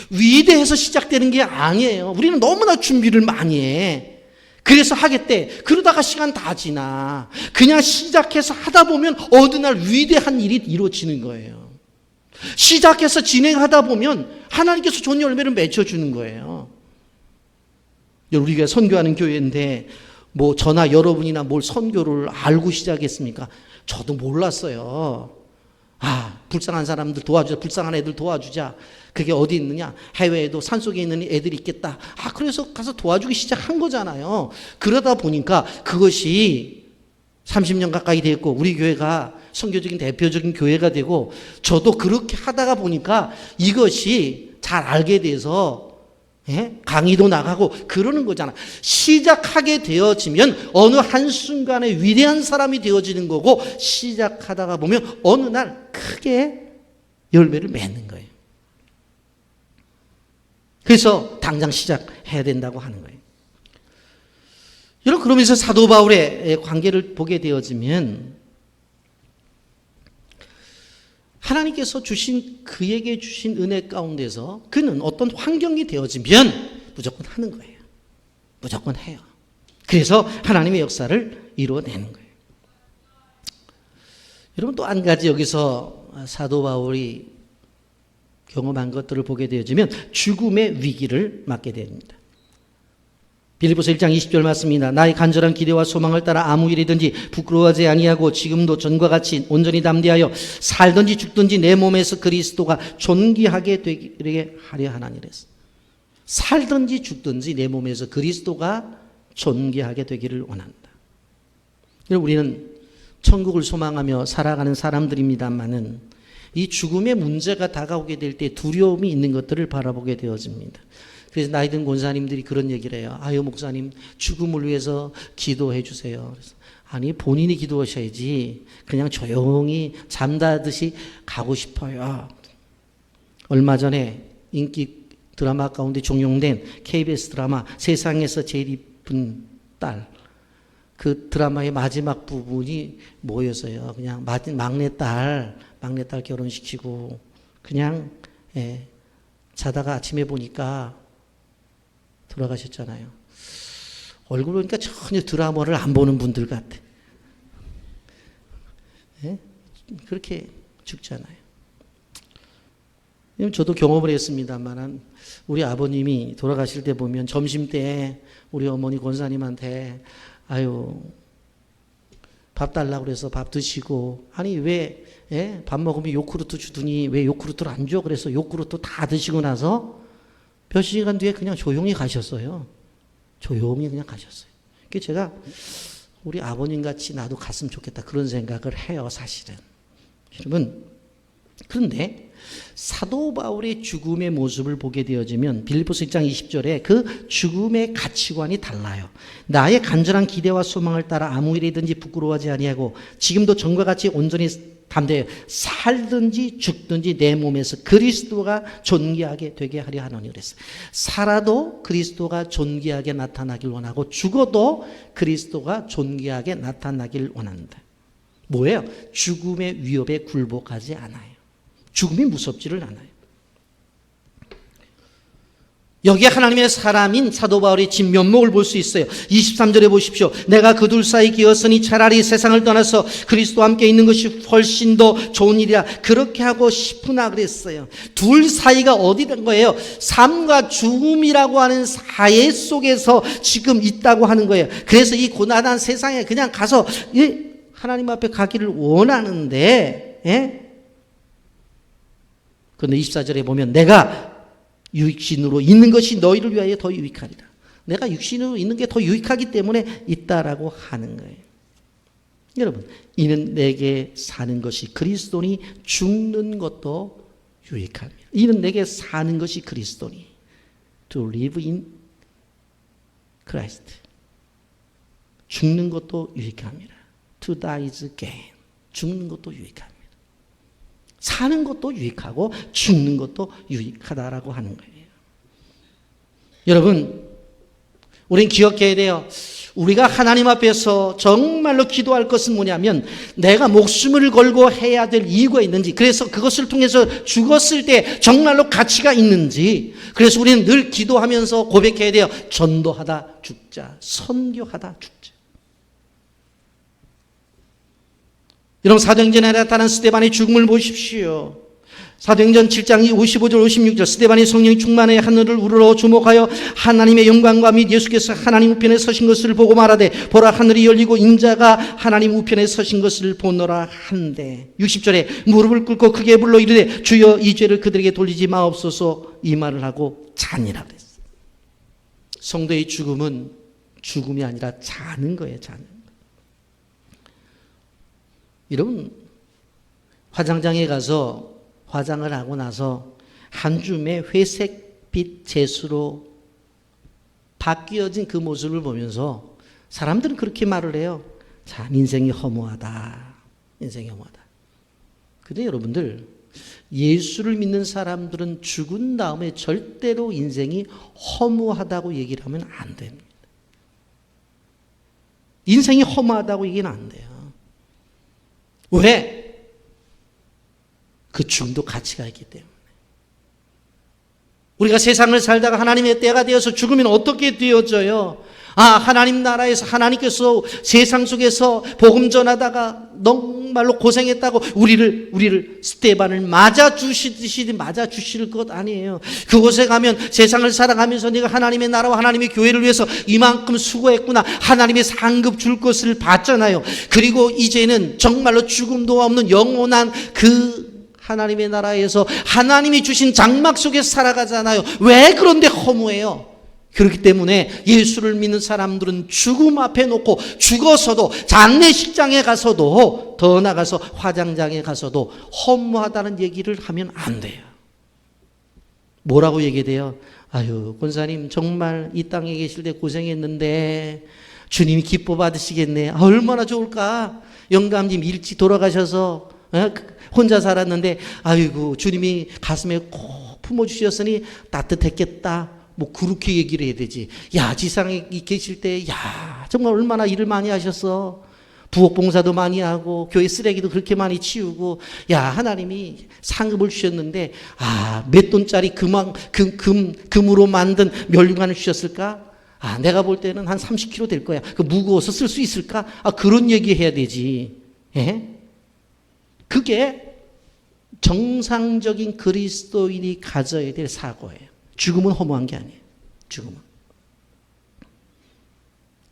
위대해서 시작되는 게 아니에요. 우리는 너무나 준비를 많이 해. 그래서 하겠대. 그러다가 시간 다 지나. 그냥 시작해서 하다 보면 어느 날 위대한 일이 이루어지는 거예요. 시작해서 진행하다 보면 하나님께서 좋은 열매를 맺어주는 거예요. 우리가 선교하는 교회인데 뭐 저나 여러분이나 뭘 선교를 알고 시작했습니까? 저도 몰랐어요. 불쌍한 사람들 도와주자. 불쌍한 애들 도와주자. 그게 어디 있느냐? 해외에도 산속에 있는 애들이 있겠다. 그래서 가서 도와주기 시작한 거잖아요. 그러다 보니까 그것이 30년 가까이 됐고 우리 교회가 선교적인 대표적인 교회가 되고 저도 그렇게 하다가 보니까 이것이 잘 알게 돼서 강의도 나가고 그러는 거잖아. 시작하게 되어지면 어느 한순간에 위대한 사람이 되어지는 거고 시작하다가 보면 어느 날 크게 열매를 맺는 거예요. 그래서 당장 시작해야 된다고 하는 거예요. 여러분 그러면서 사도 바울의 관계를 보게 되어지면 하나님께서 그에게 주신 은혜 가운데서 그는 어떤 환경이 되어지면 무조건 하는 거예요. 무조건 해요. 그래서 하나님의 역사를 이루어내는 거예요. 여러분 또 한 가지 여기서 사도 바울이 경험한 것들을 보게 되어지면 죽음의 위기를 맞게 됩니다. 빌립보서 1장 20절 말씀입니다. 나의 간절한 기대와 소망을 따라 아무 일이든지 부끄러워하지 아니하고 지금도 전과 같이 온전히 담대하여 살든지 죽든지 내 몸에서 그리스도가 존귀하게 되게 하려 하나니랬어. 살든지 죽든지 내 몸에서 그리스도가 존귀하게 되기를 원한다. 우리는 천국을 소망하며 살아가는 사람들입니다만은 이 죽음의 문제가 다가오게 될 때 두려움이 있는 것들을 바라보게 되어집니다. 그래서 나이 든 권사님들이 그런 얘기를 해요. 아유, 목사님, 죽음을 위해서 기도해 주세요. 그래서 아니, 본인이 기도하셔야지. 그냥 조용히 잠자듯이 가고 싶어요. 얼마 전에 인기 드라마 가운데 종용된 KBS 드라마 세상에서 제일 이쁜 딸, 그 드라마의 마지막 부분이 뭐였어요? 그냥 막내딸 결혼시키고 그냥 자다가 아침에 보니까 돌아가셨잖아요. 얼굴 보니까 전혀 드라마를 안 보는 분들 같아. 그렇게 죽잖아요. 저도 경험을 했습니다만 우리 아버님이 돌아가실 때 보면 점심때 우리 어머니 권사님한테 아유, 밥 달라고 그래서 밥 드시고, 아니 왜 밥 먹으면 요구르트 주더니 왜 요구르트를 안 줘? 그래서 요구르트 다 드시고 나서 몇 시간 뒤에 그냥 조용히 가셨어요. 조용히 그냥 가셨어요. 그래서 제가 우리 아버님 같이 나도 갔으면 좋겠다 그런 생각을 해요, 사실은. 여러분, 그런데 사도 바울의 죽음의 모습을 보게 되어지면 빌립보서 1장 20절에 그 죽음의 가치관이 달라요. 나의 간절한 기대와 소망을 따라 아무 일이든지 부끄러워하지 아니하고 지금도 전과 같이 온전히 담대해 살든지 죽든지 내 몸에서 그리스도가 존귀하게 되게 하려 하노니 그랬어요. 살아도 그리스도가 존귀하게 나타나길 원하고 죽어도 그리스도가 존귀하게 나타나길 원한다. 뭐예요? 죽음의 위협에 굴복하지 않아요. 죽음이 무섭지를 않아요. 여기에 하나님의 사람인 사도 바울의 진면목을 볼 수 있어요. 23절에 보십시오. 내가 그 둘 사이 기었으니 차라리 세상을 떠나서 그리스도와 함께 있는 것이 훨씬 더 좋은 일이라 그렇게 하고 싶으나 그랬어요. 둘 사이가 어디 된 거예요? 삶과 죽음이라고 하는 사회 속에서 지금 있다고 하는 거예요. 그래서 이 고난한 세상에 그냥 가서 하나님 앞에 가기를 원하는데, 그런데 24절에 보면 내가 육신으로 있는 것이 너희를 위하여 더 유익하리라. 내가 육신으로 있는 게 더 유익하기 때문에 있다라고 하는 거예요. 여러분, 이는 내게 사는 것이 그리스도니 죽는 것도 유익합니다. 이는 내게 사는 것이 그리스도니 to live in Christ. 죽는 것도 유익합니다. To die is gain. 죽는 것도 유익합니다. 사는 것도 유익하고 죽는 것도 유익하다라고 하는 거예요. 여러분, 우린 기억해야 돼요. 우리가 하나님 앞에서 정말로 기도할 것은 뭐냐면 내가 목숨을 걸고 해야 될 이유가 있는지, 그래서 그것을 통해서 죽었을 때 정말로 가치가 있는지, 그래서 우리는 늘 기도하면서 고백해야 돼요. 전도하다 죽자, 선교하다 죽자. 여러분, 사도행전에 나타난 스데반의 죽음을 보십시오. 사도행전 7장 55절 56절 스데반이 성령이 충만해 하늘을 우러러 주목하여 하나님의 영광과 및 예수께서 하나님 우편에 서신 것을 보고 말하되 보라 하늘이 열리고 인자가 하나님 우편에 서신 것을 보노라 한데, 60절에 무릎을 꿇고 크게 불러 이르되 주여 이 죄를 그들에게 돌리지 마옵소서 이 말을 하고 자니라 그랬어요. 성도의 죽음은 죽음이 아니라 자는 거예요. 자는. 여러분, 화장장에 가서 화장을 하고 나서 한 줌의 회색빛 재수로 바뀌어진 그 모습을 보면서 사람들은 그렇게 말을 해요. 참 인생이 허무하다. 인생이 허무하다. 그런데 여러분들, 예수를 믿는 사람들은 죽은 다음에 절대로 인생이 허무하다고 얘기를 하면 안 됩니다. 인생이 허무하다고 얘기는 안 돼요. 왜? 그 죽음도 가치가 있기 때문에. 우리가 세상을 살다가 하나님의 때가 되어서 죽으면 어떻게 되어져요? 하나님 나라에서 하나님께서 세상 속에서 복음 전하다가 정말로 고생했다고 우리를 스데반을 맞아 주실 것 아니에요. 그곳에 가면 세상을 살아가면서 내가 하나님의 나라와 하나님의 교회를 위해서 이만큼 수고했구나, 하나님의 상급 줄 것을 봤잖아요. 그리고 이제는 정말로 죽음도 없는 영원한 그 하나님의 나라에서 하나님이 주신 장막 속에서 살아가잖아요. 왜 그런데 허무해요? 그렇기 때문에 예수를 믿는 사람들은 죽음 앞에 놓고 죽어서도, 장례식장에 가서도, 더 나가서 화장장에 가서도 허무하다는 얘기를 하면 안 돼요. 뭐라고 얘기돼요? 아유, 권사님 정말 이 땅에 계실 때 고생했는데 주님이 기뻐 받으시겠네. 아, 얼마나 좋을까? 영감님 일찍 돌아가셔서 혼자 살았는데 아이고 주님이 가슴에 콕 품어주셨으니 따뜻했겠다. 뭐 그렇게 얘기를 해야 되지. 야, 지상에 계실 때 야, 정말 얼마나 일을 많이 하셨어. 부엌 봉사도 많이 하고 교회 쓰레기도 그렇게 많이 치우고, 야, 하나님이 상급을 주셨는데 몇 돈짜리 금으로 만든 멸류관을 주셨을까? 내가 볼 때는 한 30kg 될 거야. 그 무거워서 쓸 수 있을까? 그런 얘기 해야 되지. 예? 그게 정상적인 그리스도인이 가져야 될 사고예요. 죽음은 허무한 게 아니에요. 죽음은.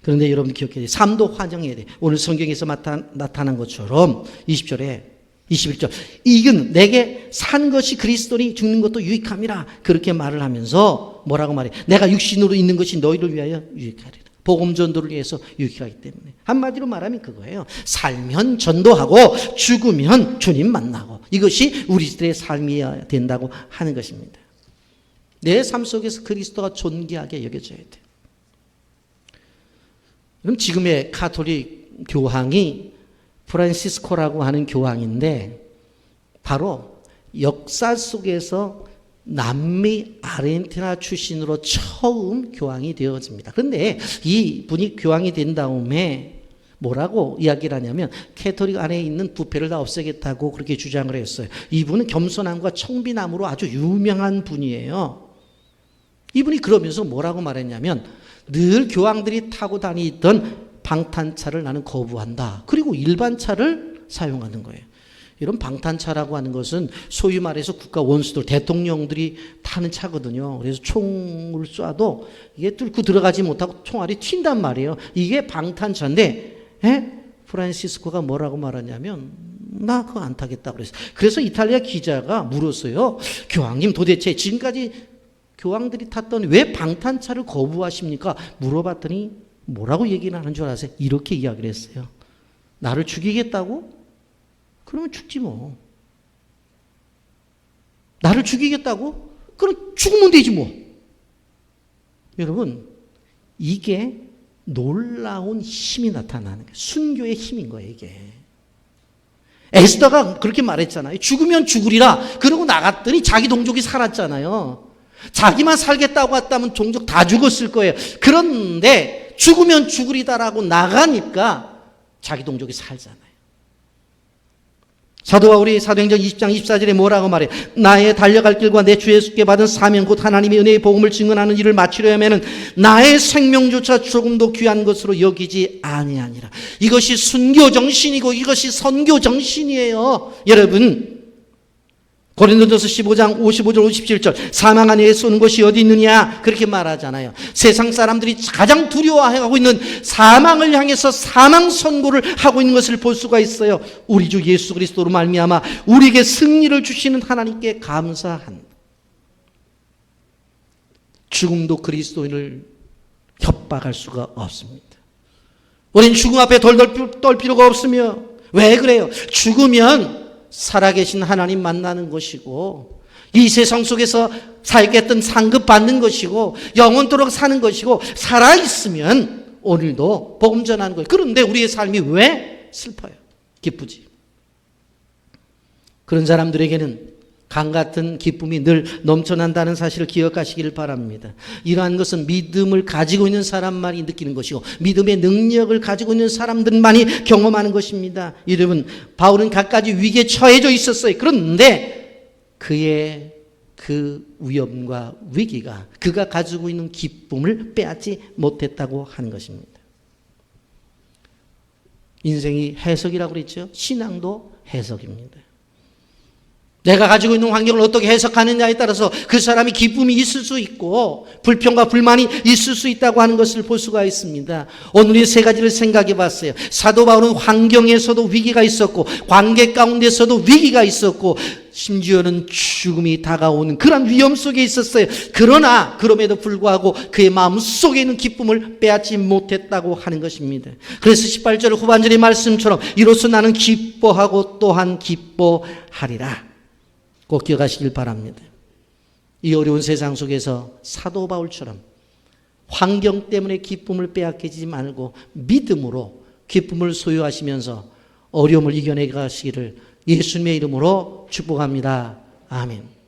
그런데 여러분 기억해야 돼요. 삶도 환영해야 돼요. 오늘 성경에서 나타난 것처럼 20절에 21절 이건 내게 산 것이 그리스도니 죽는 것도 유익함이라 그렇게 말을 하면서 뭐라고 말해? 내가 육신으로 있는 것이 너희를 위하여 유익하리라. 복음 전도를 위해서 유익하기 때문에 한마디로 말하면 그거예요. 살면 전도하고 죽으면 주님 만나고 이것이 우리들의 삶이어야 된다고 하는 것입니다. 내 삶 속에서 그리스도가 존귀하게 여겨져야 돼요. 그럼 지금의 가톨릭 교황이 프란시스코라고 하는 교황인데 바로 역사 속에서 남미 아르헨티나 출신으로 처음 교황이 되어집니다. 그런데 이 분이 교황이 된 다음에 뭐라고 이야기를 하냐면 캐톨릭 안에 있는 부패를 다 없애겠다고 그렇게 주장을 했어요. 이분은 겸손함과 청빈함으로 아주 유명한 분이에요. 이분이 그러면서 뭐라고 말했냐면 늘 교황들이 타고 다니던 방탄차를 나는 거부한다. 그리고 일반 차를 사용하는 거예요. 이런 방탄차라고 하는 것은 소위 말해서 국가 원수들, 대통령들이 타는 차거든요. 그래서 총을 쏴도 이게 뚫고 들어가지 못하고 총알이 튄단 말이에요. 이게 방탄차인데 프란시스코가 뭐라고 말하냐면 나 그거 안 타겠다 그랬어요. 그래서 이탈리아 기자가 물었어요. 교황님 도대체 지금까지 교황들이 탔던 왜 방탄차를 거부하십니까? 물어봤더니 뭐라고 얘기를 하는 줄 아세요? 이렇게 이야기를 했어요. 나를 죽이겠다고? 그러면 죽지 뭐. 나를 죽이겠다고? 그럼 죽으면 되지 뭐. 여러분, 이게 놀라운 힘이 나타나는 거예요. 순교의 힘인 거예요, 이게. 에스더가 그렇게 말했잖아요. 죽으면 죽으리라. 그러고 나갔더니 자기 동족이 살았잖아요. 자기만 살겠다고 했다면 종족 다 죽었을 거예요. 그런데 죽으면 죽으리다라고 나가니까 자기 동족이 살잖아요. 사도 바울이 사도행전 20장 24절에 뭐라고 말해? 나의 달려갈 길과 내 주 예수께 받은 사명 곧 하나님의 은혜의 복음을 증언하는 일을 마치려면은 나의 생명조차 조금도 귀한 것으로 여기지 아니하니라. 이것이 순교 정신이고 이것이 선교 정신이에요. 여러분, 고린도전서 15장 55절 57절 사망 안에 쏘는 것이 어디 있느냐 그렇게 말하잖아요. 세상 사람들이 가장 두려워하고 있는 사망을 향해서 사망 선고를 하고 있는 것을 볼 수가 있어요. 우리 주 예수 그리스도로 말미암아 우리에게 승리를 주시는 하나님께 감사한다. 죽음도 그리스도인을 협박할 수가 없습니다. 우린 죽음 앞에 덜덜 떨 필요가 없으며 왜 그래요? 죽으면 살아계신 하나님 만나는 것이고 이 세상 속에서 살겠던 상급 받는 것이고 영원토록 사는 것이고 살아있으면 오늘도 복음 전하는 거예요. 그런데 우리의 삶이 왜 슬퍼요? 기쁘지? 그런 사람들에게는 강 같은 기쁨이 늘 넘쳐난다는 사실을 기억하시기를 바랍니다. 이러한 것은 믿음을 가지고 있는 사람만이 느끼는 것이고 믿음의 능력을 가지고 있는 사람들만이 경험하는 것입니다. 여러분, 바울은 갖가지 위기에 처해져 있었어요. 그런데 그의 그 위험과 위기가 그가 가지고 있는 기쁨을 빼앗지 못했다고 하는 것입니다. 인생이 해석이라고 그랬죠. 신앙도 해석입니다. 내가 가지고 있는 환경을 어떻게 해석하느냐에 따라서 그 사람이 기쁨이 있을 수 있고 불평과 불만이 있을 수 있다고 하는 것을 볼 수가 있습니다. 오늘 이 세 가지를 생각해 봤어요. 사도 바울은 환경에서도 위기가 있었고 관계 가운데서도 위기가 있었고 심지어는 죽음이 다가오는 그런 위험 속에 있었어요. 그러나 그럼에도 불구하고 그의 마음 속에 있는 기쁨을 빼앗지 못했다고 하는 것입니다. 그래서 18절 후반절의 말씀처럼 이로써 나는 기뻐하고 또한 기뻐하리라. 꼭 기억하시길 바랍니다. 이 어려운 세상 속에서 사도 바울처럼 환경 때문에 기쁨을 빼앗기지 말고 믿음으로 기쁨을 소유하시면서 어려움을 이겨내 가시기를 예수님의 이름으로 축복합니다. 아멘.